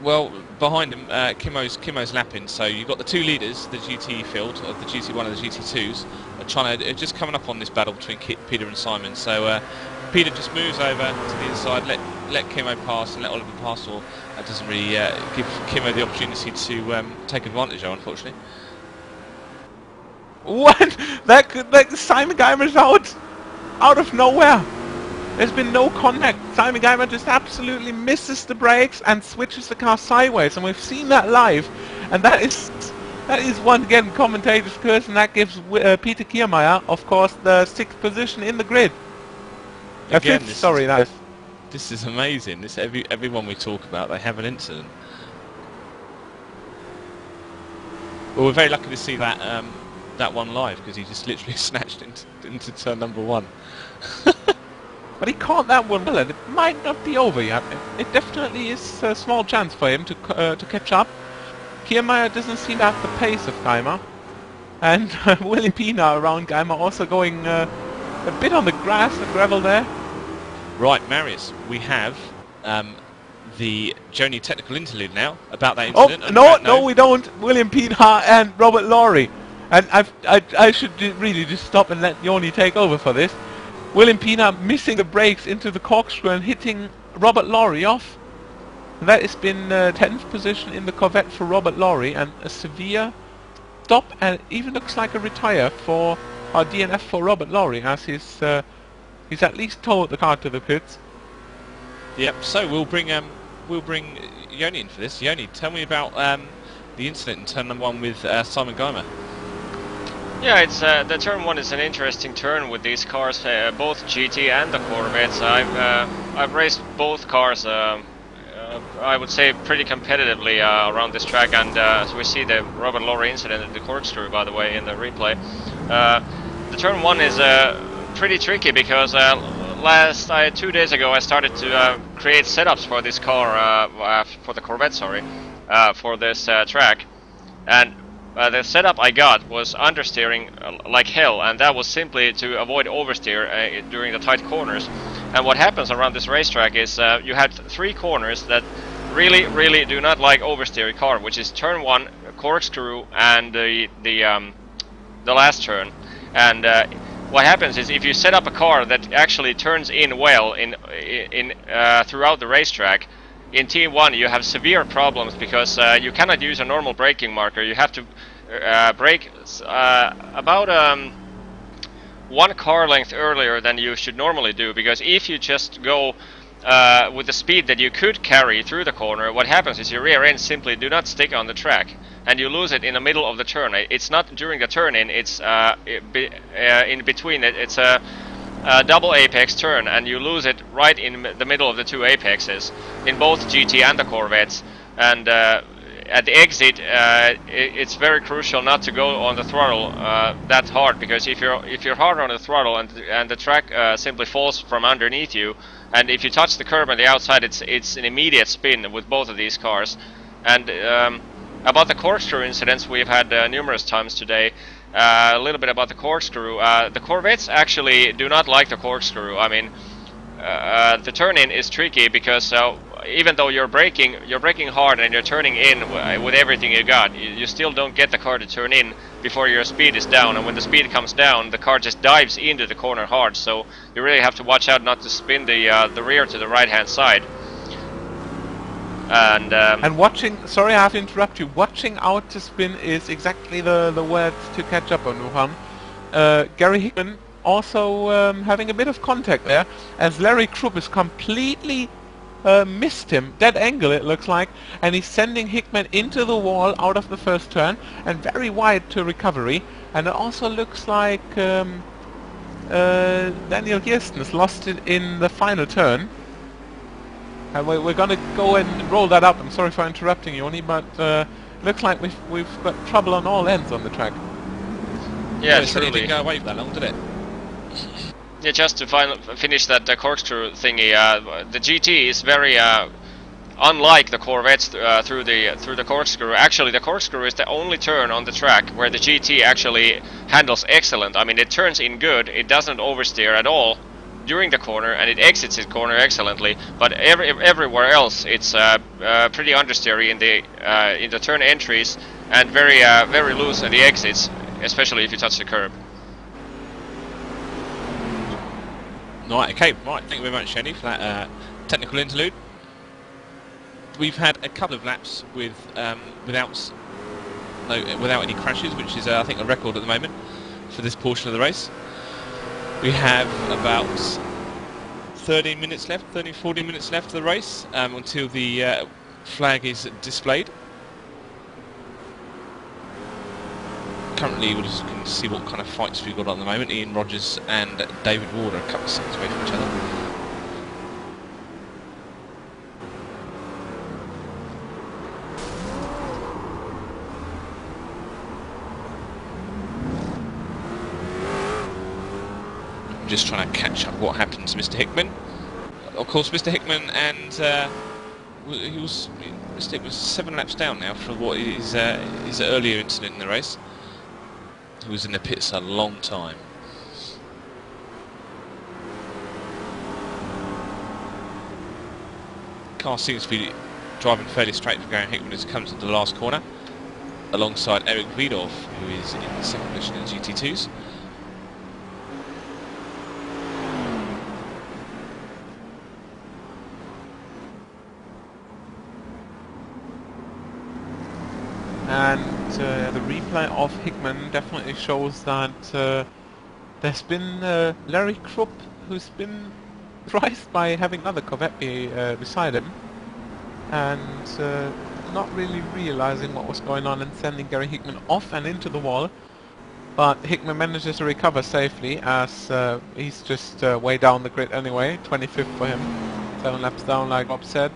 Speaker 1: Well, behind him, Kimmo's lapping, so you've got the 2 leaders, the GT field, of the GT1 and the GT2s, are trying to just coming up on this battle between Peter and Simon. So Peter just moves over to the inside, let Kimmo pass and let Oliver pass, or that doesn't really give Kimmo the opportunity to take advantage of, unfortunately.
Speaker 2: What? That Simon Geimer's out of nowhere. There's been no contact. Simon Geimer just absolutely misses the brakes and switches the car sideways, and we've seen that live. And that is once again commentator's curse, and that gives Peter Kehrmeyer, of course, the 6th position in the grid.
Speaker 1: Again,
Speaker 2: This
Speaker 1: is amazing. Everyone we talk about, they have an incident. Well, we're very lucky to see that one live, because he just literally snatched into turn number 1.
Speaker 2: But he caught that one well, and it might not be over yet. It definitely is a small chance for him to catch up. Kehrmeyer doesn't seem to have the pace of Geimer, and William Pina around Geimer also going a bit on the grass and gravel there.
Speaker 1: Right, Marius, we have the Joni technical interlude now about that incident.
Speaker 2: Oh no, we don't. William Pina and Robert Lawrie, and I should really just stop and let Joni take over for this. William Pina missing the brakes into the corkscrew and hitting Robert Lawrie off. And that has been 10th position in the Corvette for Robert Lawrie, and a severe stop, and even looks like a retire for our DNF for Robert Lawrie, as he's at least towed the car to the pits.
Speaker 1: Yep. So we'll bring Joni in for this. Joni, tell me about the incident in turn number 1 with Simon Geimer.
Speaker 4: Yeah, it's the turn 1 is an interesting turn with these cars, both GT and the Corvettes. I've raced both cars, I would say, pretty competitively around this track, and as we see the Robert Lawrie incident at the corkscrew, by the way, in the replay. The turn 1 is pretty tricky because 2 days ago I started to create setups for this car, for the Corvette, sorry, for this track, and the setup I got was understeering like hell, and that was simply to avoid oversteer during the tight corners. And what happens around this racetrack is you have 3 corners that really do not like oversteer a car, which is turn 1, corkscrew, and the last turn. And what happens is if you set up a car that actually turns in well throughout the racetrack, in T1 you have severe problems because you cannot use a normal braking marker. You have to brake about 1 car length earlier than you should normally do, because if you just go with the speed that you could carry through the corner, what happens is your rear end simply do not stick on the track, and you lose it in the middle of the turn. It's not during the turn-in, it's in between. It's a double apex turn, and you lose it right in the middle of the 2 apexes in both GT and the Corvettes. And at the exit, it's very crucial not to go on the throttle that hard, because if you're hard on the throttle and the track simply falls from underneath you, and if you touch the curb on the outside, it's an immediate spin with both of these cars. And about the corkscrew incidents we've had numerous times today. A little bit about the corkscrew. The Corvettes actually do not like the corkscrew. I mean, the turn-in is tricky because even though you're braking hard and you're turning in with everything you got, you still don't get the car to turn in before your speed is down. And when the speed comes down, the car just dives into the corner hard. So you really have to watch out not to spin the rear to the right-hand side. And
Speaker 2: watching, sorry I have to interrupt you, watching out to spin is exactly the word to catch up on, Wuhan. Gary Hickman also having a bit of contact there, as Larry Krupp is completely missed him, dead angle it looks like, and he's sending Hickman into the wall out of the first turn, and very wide to recovery, and it also looks like Daniel Kirsten has lost it in the final turn. And we're gonna go and roll that up. I'm sorry for interrupting you, Oni, but looks like we've got trouble on all ends on the track.
Speaker 4: Yeah,
Speaker 1: it didn't go away for that long, did it?
Speaker 4: Yeah, just to finish that corkscrew thingy. The GT is very unlike the Corvettes through the corkscrew. Actually, the corkscrew is the only turn on the track where the GT actually handles excellent. I mean, it turns in good. It doesn't oversteer at all during the corner, and it exits its corner excellently, but everywhere else it's pretty understeery in the turn entries, and very loose in the exits, especially if you touch the curb.
Speaker 1: Right, okay, right, thank you very much, Shani, for that technical interlude. We've had a couple of laps with without any crashes, which is I think a record at the moment for this portion of the race. We have about 30 minutes left, 40 minutes left of the race until the flag is displayed. Currently we're just going to see what kind of fights we've got at the moment. Ian Rogers and David Ward are a couple of seconds away from each other. Just trying to catch up what happened to Mr. Hickman. Of course, Mr. Hickman and he was 7 laps down now for what is his earlier incident in the race. He was in the pits a long time. Car seems to be driving fairly straight for Gary Hickman as he comes to the last corner, alongside Eric Wiedorf, who is in the second position in the GT2s.
Speaker 2: And the replay of Hickman definitely shows that there's been Larry Krupp, who's been surprised by having another Corvette beside him, and not really realizing what was going on and sending Gary Hickman off and into the wall. But Hickman manages to recover safely, as he's just way down the grid anyway, 25th for him, 7 laps down like Bob said.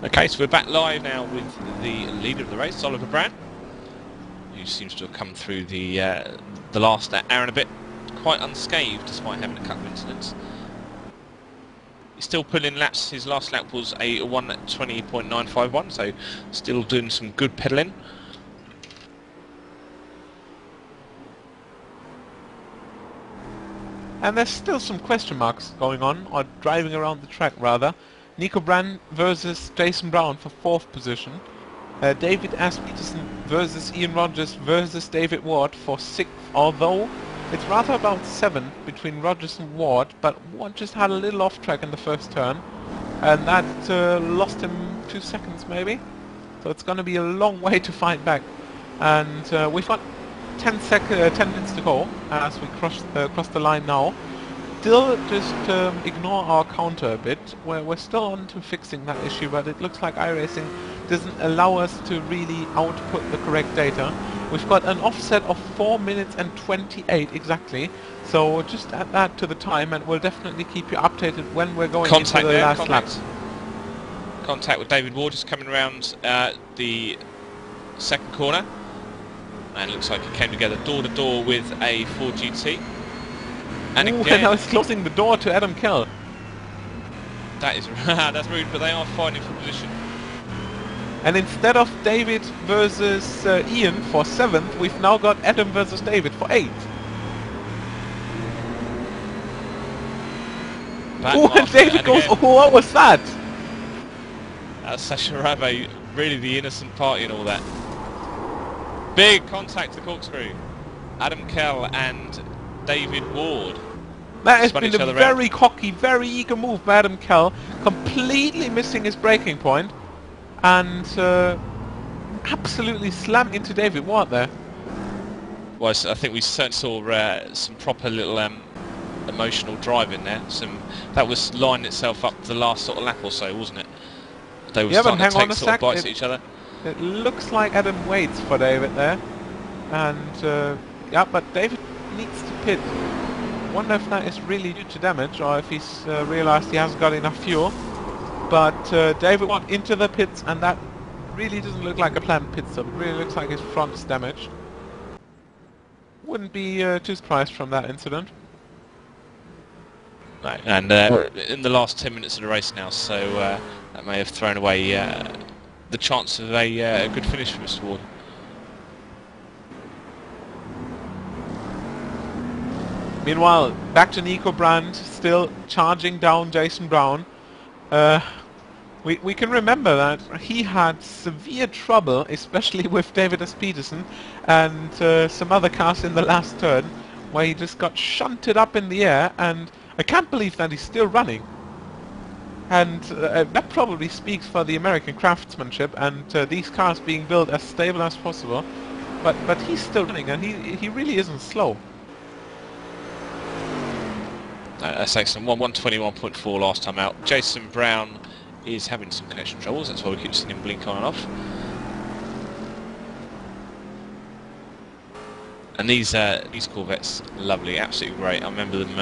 Speaker 1: Okay, so we're back live now with the leader of the race, Oliver Brand, who seems to have come through the last hour and a bit quite unscathed, despite having a couple of incidents. He's still pulling laps. His last lap was a 1:20.951, so still doing some good pedalling.
Speaker 2: And there's still some question marks going on, or driving around the track rather. Nico Brand versus Jason Brown for 4th position. David S. Peterson versus Ian Rogers versus David Ward for 6th, although it's rather about 7th between Rogers and Ward, but Ward just had a little off track in the first turn, and that lost him 2 seconds maybe. So it's going to be a long way to fight back. And we've got 10 minutes to go as we cross the line now. Still just ignore our counter a bit. We're still on to fixing that issue, but it looks like iRacing doesn't allow us to really output the correct data. We've got an offset of 4 minutes and 28 exactly. So just add that to the time, and we'll definitely keep you updated when we're going into the last lap.
Speaker 1: Contact with David Ward just coming around the second corner, and looks like he came together door to door with a Ford GT. And
Speaker 2: ooh,
Speaker 1: again,
Speaker 2: now he's closing the door to Adam Kell.
Speaker 1: that is that's rude, but they are fighting for position.
Speaker 2: And instead of David versus Ian for 7th, we've now got Adam versus David for 8th. Oh, and David goes, oh, what was that?
Speaker 1: Sasha Rabe, really the innocent party and all that. Big contact to the corkscrew. Adam Kell and David Ward.
Speaker 2: That has been a very cocky, very eager move by Adam Kell, completely missing his braking point, and absolutely slammed into David Ward there.
Speaker 1: Well, I think we certainly saw some proper little emotional driving there. That was lining itself up the last sort of lap or so, wasn't it? They were starting to take sort of bites at each other.
Speaker 2: It looks like Adam waits for David there, and yeah, but David needs to pit. Wonder if that is really due to damage, or if he's realised he hasn't got enough fuel. But David went into the pits, and that really doesn't look like a planned pit stop. It really looks like his front's damaged. Wouldn't be too surprised from that incident.
Speaker 1: Right, and in the last 10 minutes of the race now, so that may have thrown away the chance of a good finish for Mr. Ward.
Speaker 2: Meanwhile, back to Nico Brandt, still charging down Jason Brown. We can remember that he had severe trouble, especially with David S. Peterson and some other cars in the last turn, where he just got shunted up in the air, and I can't believe that he's still running. And that probably speaks for the American craftsmanship and these cars being built as stable as possible. But he's still running, and he really isn't slow.
Speaker 1: That's excellent. 121.4 last time out. Jason Brown is having some connection troubles, that's why we keep seeing him blink on and off. And these Corvettes, lovely, absolutely great. I remember them.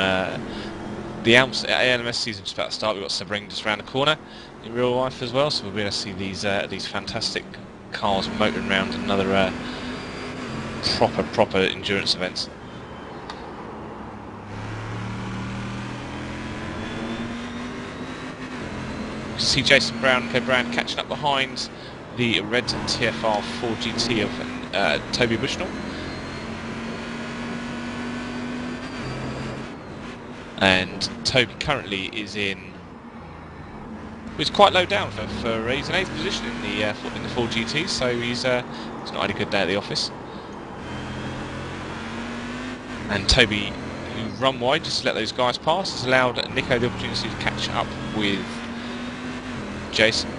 Speaker 1: The ALMS season just about to start. We've got Sebring just around the corner in real life as well, so we'll be able to see these fantastic cars motoring around another proper endurance events. You can see Jason Brown, Brand catching up behind the red TFR 4GT of Toby Bushnell. And Toby currently is he's quite low down for he's in 8th position in the 4GT, so he's not had a good day at the office. And Toby, who run wide just to let those guys pass, has allowed Nico the opportunity to catch up with Jason.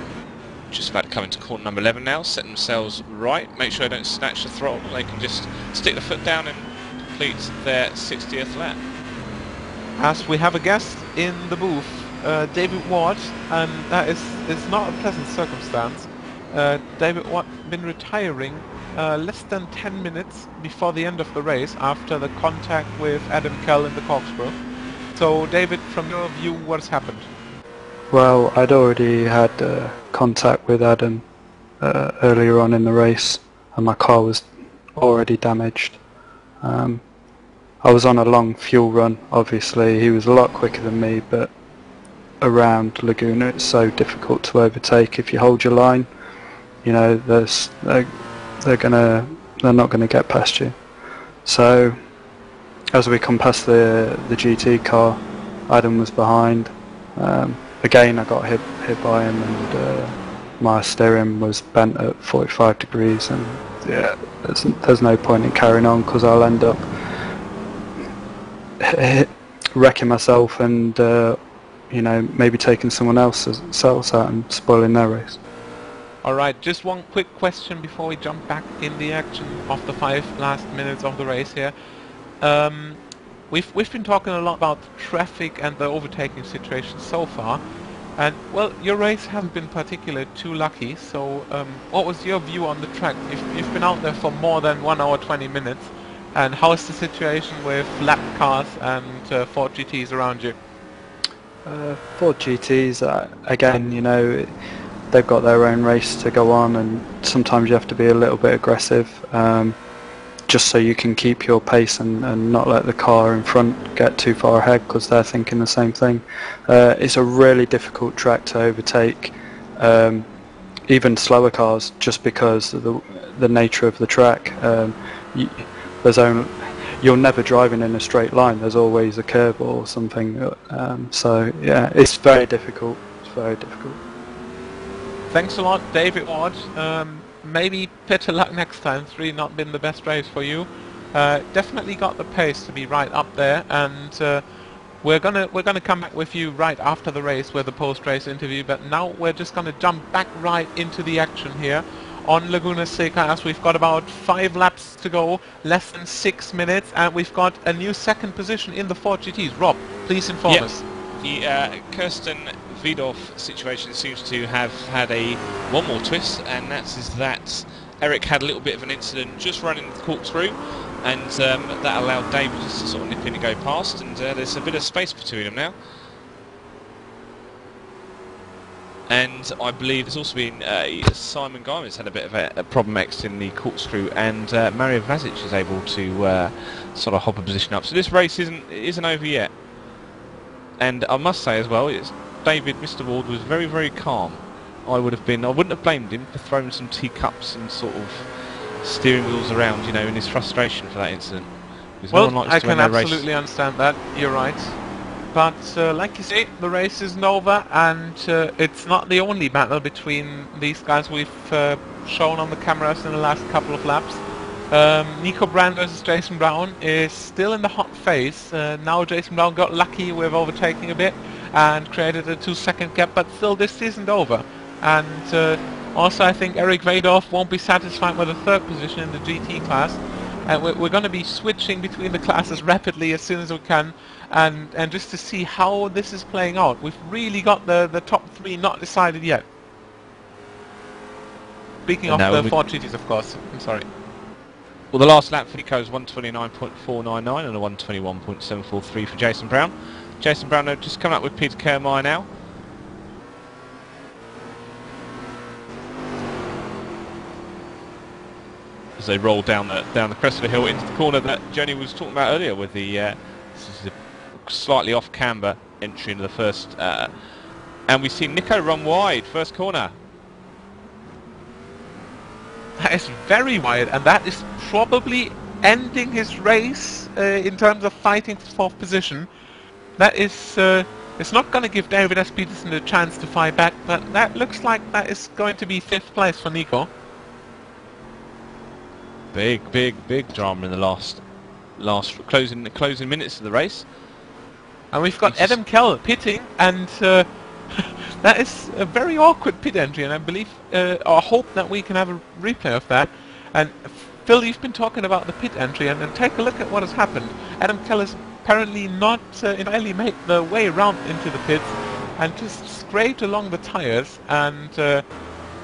Speaker 1: Just about to come into corner number 11 now, set themselves right, make sure they don't snatch the throttle, they can just stick the foot down and complete their 60th lap.
Speaker 2: As we have a guest in the booth, David Ward, and that is not a pleasant circumstance. David Ward been retiring less than 10 minutes before the end of the race after the contact with Adam Kell in the corkscrew. So David, from your view, what has happened?
Speaker 3: Well, I'd already had contact with Adam earlier on in the race, and my car was already damaged. I was on a long fuel run, obviously. He was a lot quicker than me, but around Laguna it's so difficult to overtake. If you hold your line, you know, they're not gonna get past you. So as we come past the GT car, Adam was behind. Again, I got hit by him, and my steering was bent at 45 degrees, and yeah, there's no point in carrying on, because I'll end up wrecking myself and you know, maybe taking someone else's out and spoiling their race.
Speaker 2: Alright, just one quick question before we jump back in the action of the 5 last minutes of the race here. We've been talking a lot about traffic and the overtaking situation so far. And well, your race hasn't been particularly too lucky. So, what was your view on the track? You've been out there for more than 1 hour 20 minutes, and how is the situation with lap cars and Ford GTs around you?
Speaker 3: Ford GTs, again, you know, they've got their own race to go on, and sometimes you have to be a little bit aggressive, just so you can keep your pace and not let the car in front get too far ahead, because they're thinking the same thing. It's a really difficult track to overtake, even slower cars, just because of the nature of the track. You're never driving in a straight line. There's always a curve or something. So yeah, it's very difficult. It's very difficult.
Speaker 2: Thanks a lot, David Ward. Maybe better luck next time. It's really not been the best race for you. Definitely got the pace to be right up there, and we're gonna come back with you right after the race with the post-race interview. But now we're just gonna jump back right into the action here on Laguna Seca, as we've got about 5 laps to go, less than 6 minutes, and we've got a new second position in the Ford GTs. Rob, please inform us.
Speaker 1: The Kirsten Vidorf situation seems to have had one more twist, and that Eric had a little bit of an incident just running the corkscrew, and that allowed David just to sort of nip in and go past, and there's a bit of space between them now. And I believe there's also been Simon Guyman's had a bit of a problem exiting the corkscrew, and Mario Vazic is able to sort of hop a position up. So this race isn't over yet. And I must say as well, David, Mr. Ward, was very, very calm. I wouldn't have blamed him for throwing some teacups and sort of steering wheels around, you know, in his frustration for that incident.
Speaker 2: Well, no I can absolutely understand that. You're right. But like you say, the race isn't over, and it's not the only battle between these guys we've shown on the cameras in the last couple of laps. Nico Brand versus Jason Brown is still in the hot phase. Now Jason Brown got lucky with overtaking a bit and created a 2-second gap, but still this isn't over. And also I think Eric Vadorf won't be satisfied with the 3rd position in the GT class. And we're going to be switching between the classes rapidly as soon as we can, and just to see how this is playing out. We've really got the top 3 not decided yet. Speaking of the Ford GTs, of course. I'm sorry.
Speaker 1: Well, the last lap for Nico is 129.499 and a 121.743 for Jason Brown. Jason Brown just coming up with Peter Kermeyer now. As they roll down the crest of the hill into the corner that Jenny was talking about earlier, with the this is a slightly off camber entry into the first, and we see Nico run wide first corner.
Speaker 2: That is very wide, and that is probably ending his race in terms of fighting for 4th position. That is, it's not going to give David S. Peterson a chance to fight back, but that looks like that is going to be 5th place for Nico. Big drama in the last closing minutes of the race.
Speaker 3: And we've got Adam Kell pitting, and that is a very awkward pit entry, and I believe, or hope that we can have a replay of that. And Phil, you've been talking about the pit entry, and take a look at what has happened. Adam Kell has apparently not entirely made the way around into the pits, and just scraped along the tires, and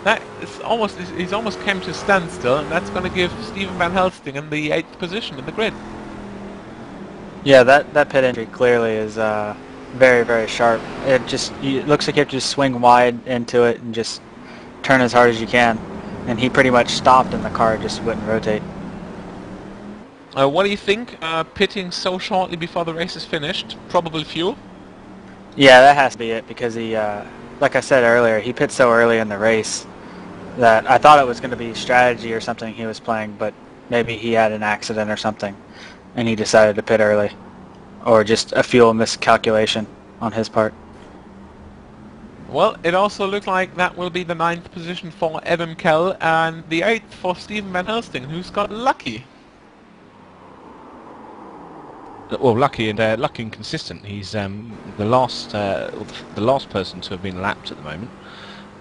Speaker 3: that is he's almost came to a standstill, and that's going to give Steven Van Helsingen the 8th position in the grid.
Speaker 5: Yeah, that pit entry clearly is very, very sharp. It looks like you have to just swing wide into it and just turn as hard as you can. And he pretty much stopped, and the car just wouldn't rotate.
Speaker 2: What do you think? Pitting so shortly before the race is finished, probably fuel?
Speaker 5: Yeah, that has to be it, because he, like I said earlier, he pit so early in the race that I thought it was going to be strategy or something he was playing, but maybe he had an accident or something, and he decided to pit early. Or just a fuel miscalculation on his part.
Speaker 2: Well, it also looked like that will be the 9th position for Adam Kell, and the 8th for Steven Van Helsingen, who's got lucky.
Speaker 1: Well, lucky and consistent. He's the last person to have been lapped at the moment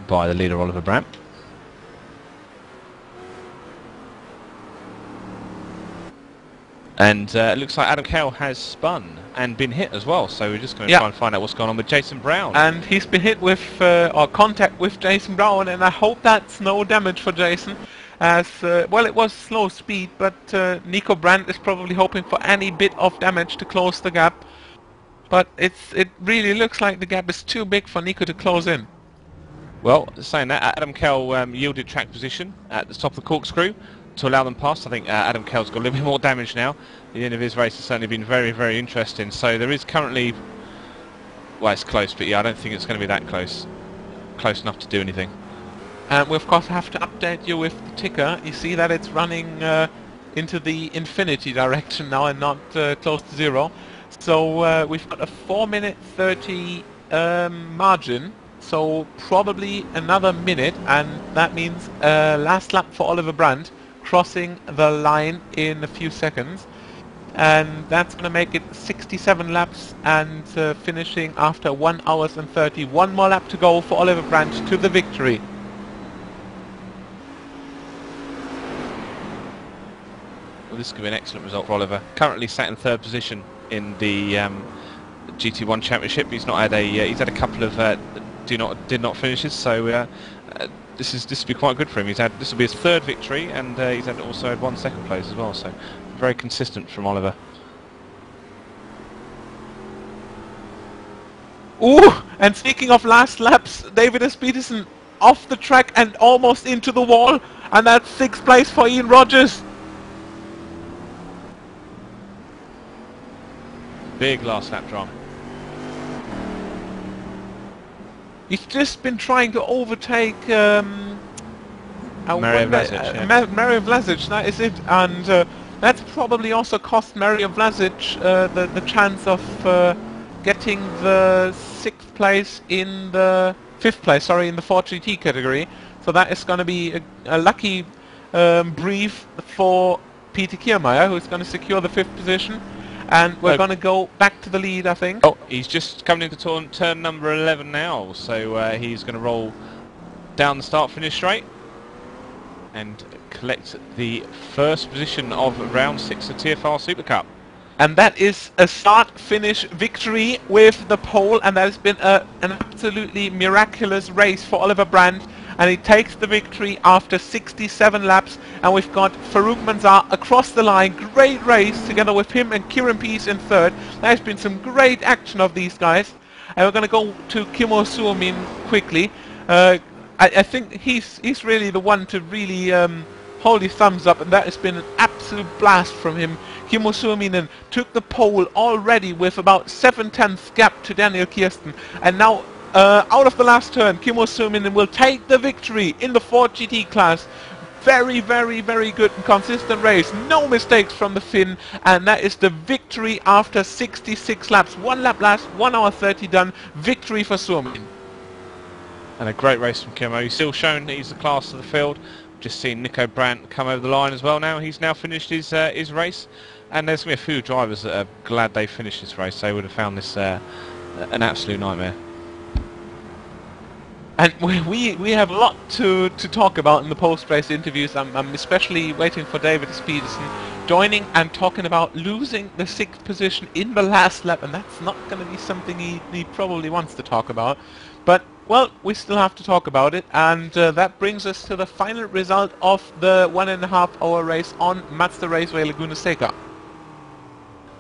Speaker 1: by the leader Oliver Brandt. And it looks like Adam Kell has spun and been hit as well, so we're just going to try and find out what's going on with Jason Brown.
Speaker 2: And he's been hit with, or contact with Jason Brown, and I hope that's no damage for Jason. As, well, it was slow speed, but Nico Brandt is probably hoping for any bit of damage to close the gap. But it really looks like the gap is too big for Nico to close in.
Speaker 1: Well, saying that, Adam Kell yielded track position at the top of the corkscrew to allow them past. I think Adam Kell's got a little bit more damage now. The end of his race has certainly been very, very interesting. So there is currently, well, it's close, but yeah, I don't think it's going to be that close. Close enough to do anything.
Speaker 2: And we of course have to update you with the ticker. You see that it's running into the infinity direction now and not close to 0. So we've got a 4:30 margin. So probably another minute, and that means last lap for Oliver Brandt, crossing the line in a few seconds, and that's going to make it 67 laps and finishing after 1 hour and 30. One more lap to go for Oliver Brandt to the victory.
Speaker 1: Well, this could be an excellent result for Oliver. Currently sat in 3rd position in the GT1 Championship. He's not had a he's had a couple of did not finishes, so this will be quite good for him. This will be his 3rd victory, and he's also had 1 second place as well. So very consistent from Oliver.
Speaker 2: Ooh! And speaking of last laps, David S. Peterson off the track and almost into the wall, and that's 6th place for Ian Rogers.
Speaker 1: Big last lap drama.
Speaker 2: He's just been trying to overtake Mario Vlasic, that is it, and that's probably also cost Mario Vlasic the chance of getting the 6th place in the 5th place, sorry, in the 4GT category. So that is going to be a lucky brief for Peter Kiermaier, who's going to secure the 5th position. And we're going to go back to the lead, I think.
Speaker 1: Oh, he's just coming into turn number 11 now, so he's going to roll down the start-finish straight and collect the 1st position of round 6 of TFR SuperCup.
Speaker 2: And that is a start-finish victory with the pole, and that has been an absolutely miraculous race for Oliver Brandt. And he takes the victory after 67 laps, and we've got Farouk Manzar across the line. Great race together with him and Kieran Peace in 3rd. There's been some great action of these guys. And we're going to go to Kimmo Suomin quickly. I think he's really the one to really hold his thumbs up, and that has been an absolute blast from him. Kimmo Suominen took the pole already with about 7/10 gap to Daniel Kirsten, and now out of the last turn, Kimmo Suominen will take the victory in the 4GT class. Very, very, very good and consistent race. No mistakes from the Finn, and that is the victory after 66 laps. 1 lap last, 1 hour 30 done. Victory for Suominen.
Speaker 1: And a great race from Kimmo. He's still shown that he's the class of the field. Just seen Nico Brandt come over the line as well now. He's now finished his race. And there's going to be a few drivers that are glad they finished this race. They would have found this an absolute nightmare.
Speaker 2: And we have a lot to talk about in the post-race interviews. I'm especially waiting for David Peterson joining and talking about losing the 6th position in the last lap, and that's not going to be something he probably wants to talk about. But, well, we still have to talk about it, and that brings us to the final result of the 1.5 hour race on Mazda Raceway Laguna Seca.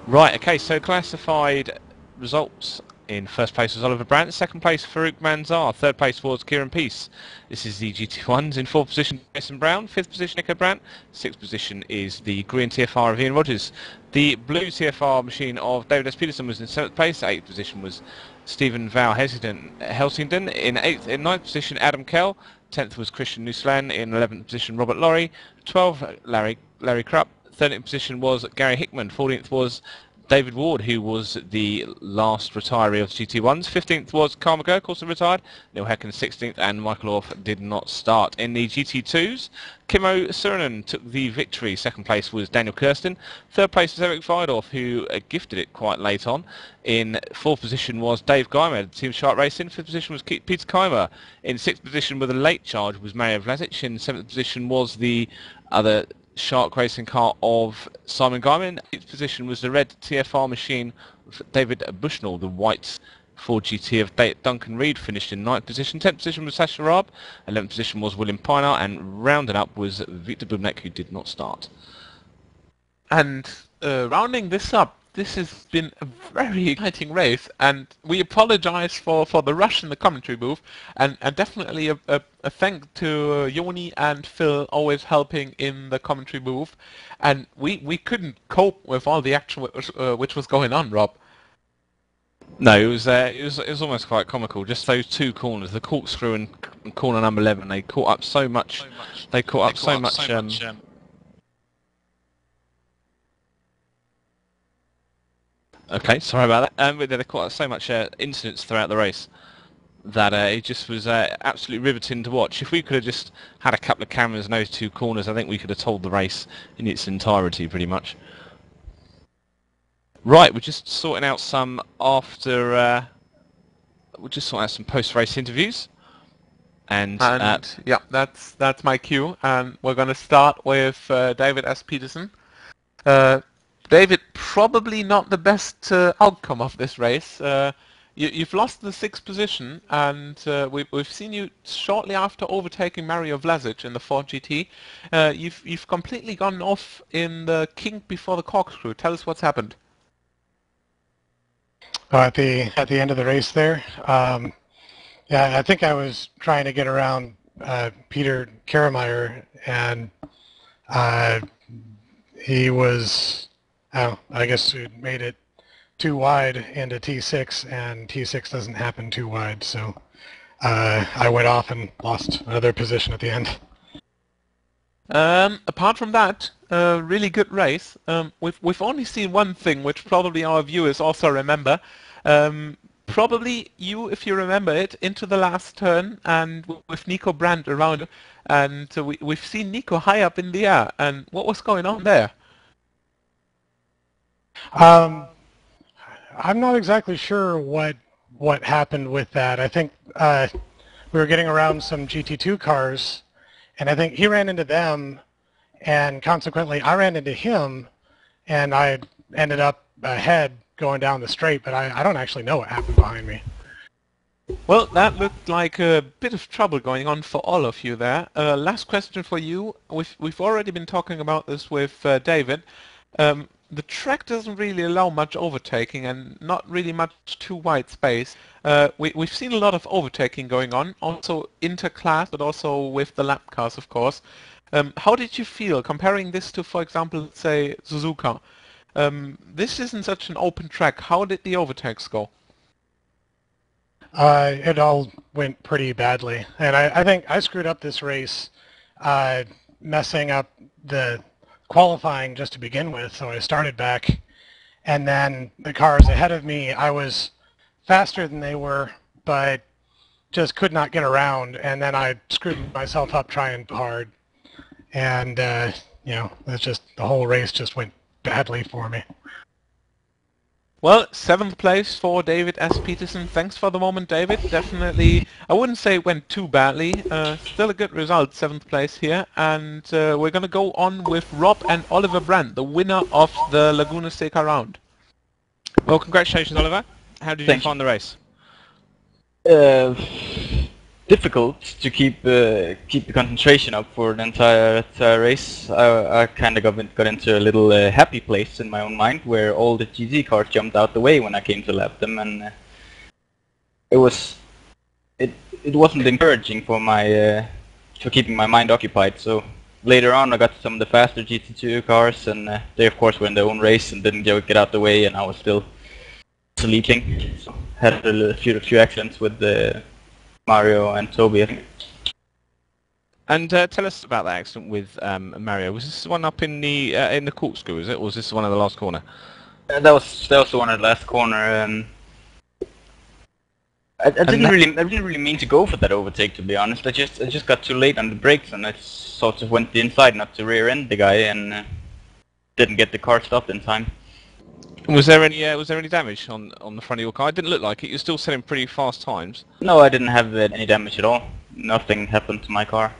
Speaker 1: Right, okay, so classified results. In 1st place was Oliver Brandt, 2nd place Farouk Manzar, 3rd place was Kieran Peace. This is the GT1s. In 4th position Jason Brown, 5th position Nico Brandt, 6th position is the green TFR of Ian Rogers. The blue TFR machine of David S. Peterson was in 7th place, 8th position was Stephen Val Helsingden, in 9th position Adam Kell, 10th was Christian Nuslan, in 11th position Robert Lorry, 12th Larry Krupp, 13th position was Gary Hickman, 14th was David Ward, who was the last retiree of GT1s. 15th was Carl McGurk, also retired. Neil Hecken 16th, and Michael Orff did not start. In the GT2s, Kimmo Suurinen took the victory. 2nd place was Daniel Kirsten. 3rd place was Eric Vidorf, who gifted it quite late on. In 4th position was Dave Guymer, Team Shark Racing. 5th position was Peter Keimer. In 6th position with a late charge was Mario Vlasic. In 7th position was the other Shark Racing car of Simon Guyman. Its position was the red TFR machine of David Bushnell. The white Ford GT of Duncan Reed finished in 9th position. 10th position was Sasha Raab. 11th position was William Piner, and rounding up was Victor Bubnek, who did not start.
Speaker 2: And rounding this up, this has been a very exciting race, and we apologize for the rush in the commentary booth, and definitely a thank to Yoni and Phil always helping in the commentary booth, and we couldn't cope with all the action which was going on, Rob.
Speaker 1: No, it was almost quite comical. Just those two corners, the corkscrew and corner number 11, they caught up so much. They caught up so much. Okay, sorry about that. But they caught up so much incidents throughout the race that it just was absolutely riveting to watch. If we could have just had a couple of cameras in those two corners, I think we could have told the race in its entirety, pretty much. Right, we're just sorting out some we're just sorting out some post-race interviews, and
Speaker 2: yeah, that's my cue, and we're going to start with David S. Peterson. David, probably not the best outcome of this race. You've lost the 6th position, and we've seen you shortly after overtaking Mario Vlasic in the Ford GT. You've completely gone off in the kink before the corkscrew. Tell us what's happened.
Speaker 6: At the end of the race there, yeah, I think I was trying to get around Peter Karameyer, and he was, I guess we made it too wide into T6, and T6 doesn't happen too wide, so I went off and lost another position at the end.
Speaker 2: Apart from that, really good race. We've only seen one thing, which probably our viewers also remember. Probably you, if you remember it, into the last turn, and with Nico Brandt around, and we've seen Nico high up in the air. And what was going on there?
Speaker 6: I'm not exactly sure what happened with that. I think we were getting around some GT2 cars, and I think he ran into them, and consequently I ran into him, and I ended up ahead going down the straight, but I don't actually know what happened behind me.
Speaker 2: Well, that looked like a bit of trouble going on for all of you there. Last question for you. We've already been talking about this with David. The track doesn't really allow much overtaking and not really much too wide space. We've seen a lot of overtaking going on, also interclass, but also with the lap cars, of course. How did you feel comparing this to, for example, say, Suzuka? This isn't such an open track. How did the overtakes go?
Speaker 6: It all went pretty badly, and I think I screwed up this race, messing up the qualifying just to begin with, so I started back, and then the cars ahead of me, I was faster than they were, but just could not get around, and then I screwed myself up trying hard, and you know, that's just, the whole race just went badly for me.
Speaker 2: Well, 7th place for David S. Peterson. Thanks for the moment, David. Definitely, I wouldn't say it went too badly. Still a good result, 7th place here. And we're going to go on with Rob and Oliver Brandt, the winner of the Laguna Seca round.
Speaker 1: Well, congratulations, Oliver. How did you find the race?
Speaker 5: Difficult to keep the concentration up for the entire race. I kind of got into a little happy place in my own mind, where all the GT cars jumped out the way when I came to lap them, and it wasn't encouraging for for keeping my mind occupied. So later on, I got some of the faster GT2 cars, and they of course were in their own race and didn't get out the way, and I was still sleeping. So had a few accidents with Mario and Toby, I think.
Speaker 1: And tell us about that accident with Mario. Was this the one up in the corkscrew, is it? Or was this the one in the last corner?
Speaker 5: That was the one at the last corner. I didn't really mean to go for that overtake, to be honest. I just got too late on the brakes, and I sort of went the inside, not to rear end the guy, and didn't get the car stopped in time.
Speaker 1: Was there any damage on the front of your car? It didn't look like it. You're still selling pretty fast times.
Speaker 5: No, I didn't have any damage at all. Nothing happened to my car.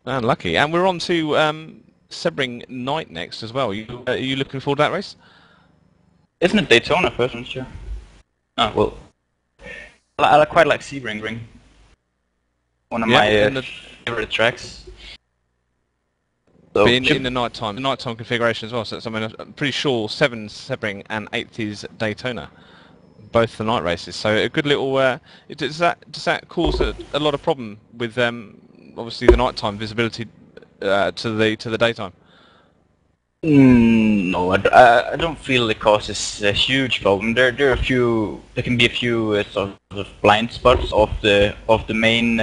Speaker 1: Lucky. And we're on to Sebring night next as well. Are you looking forward to that race?
Speaker 7: Isn't it Daytona first? I'm sure. Oh well, I quite like Sebring Ring. One of my favorite tracks. So
Speaker 1: in the nighttime configuration as well. So I'm pretty sure 7's Sebring and 8th is Daytona, both the night races. So a good little. Does that cause a lot of problem with obviously the nighttime visibility to the daytime?
Speaker 7: No, I don't feel it causes a huge problem. There can be a few sort of blind spots of the main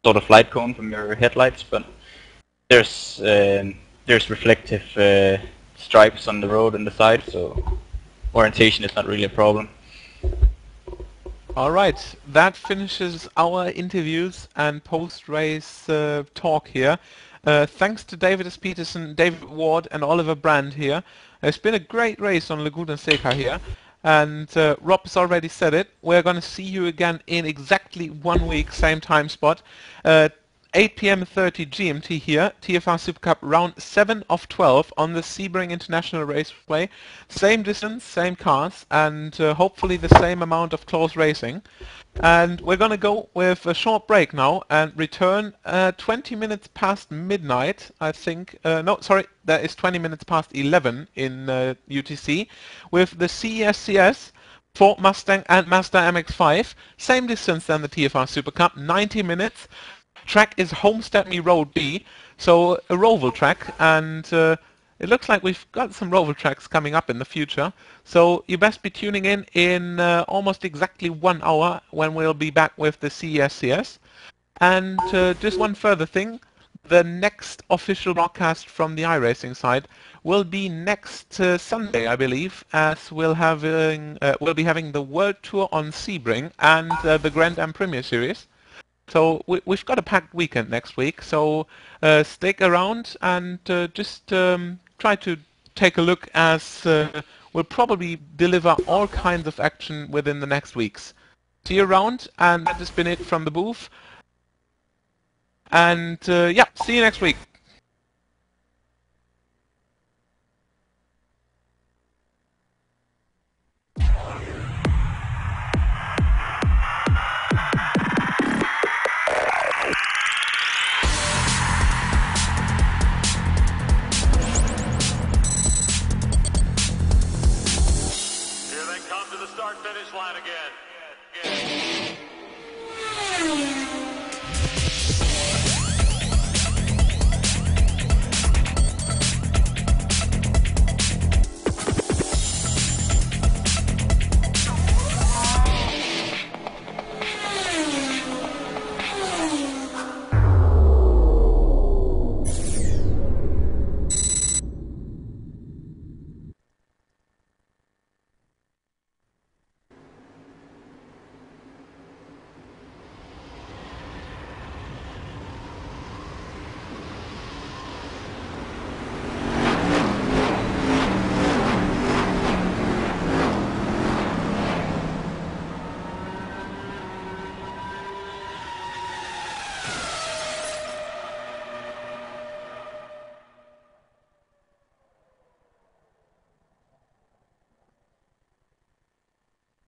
Speaker 7: sort of light cone from your headlights, but there's reflective stripes on the road and the side, so orientation is not really a problem.
Speaker 2: Alright, that finishes our interviews and post-race talk here. Thanks to David S. Peterson, David Ward and Oliver Brand here. It's been a great race on Laguna Seca here. And Rob has already said it. We're going to see you again in exactly 1 week, same time spot. 8 p.m. 30 GMT here, TFR SuperCup round 7 of 12 on the Sebring International Raceway. Same distance, same cars, and hopefully the same amount of close racing. And we're going to go with a short break now and return 20 minutes past midnight, I think. No, sorry, that is 20 minutes past 11 in UTC with the CESCS, Ford Mustang and Mazda MX-5. Same distance than the TFR SuperCup, 90 minutes. Track is Homestead Me Road B, so a roval track, and it looks like we've got some roval tracks coming up in the future. So you best be tuning in almost exactly 1 hour when we'll be back with the CESCS. And just one further thing, the next official broadcast from the iRacing side will be next Sunday, I believe, as we'll be having the World Tour on Sebring and the Grand Am Premier Series. So we've got a packed weekend next week, so stick around and just try to take a look, as we'll probably deliver all kinds of action within the next weeks. See you around, and that has been it from the booth. And yeah, see you next week.
Speaker 8: Here they come to the start-finish line again.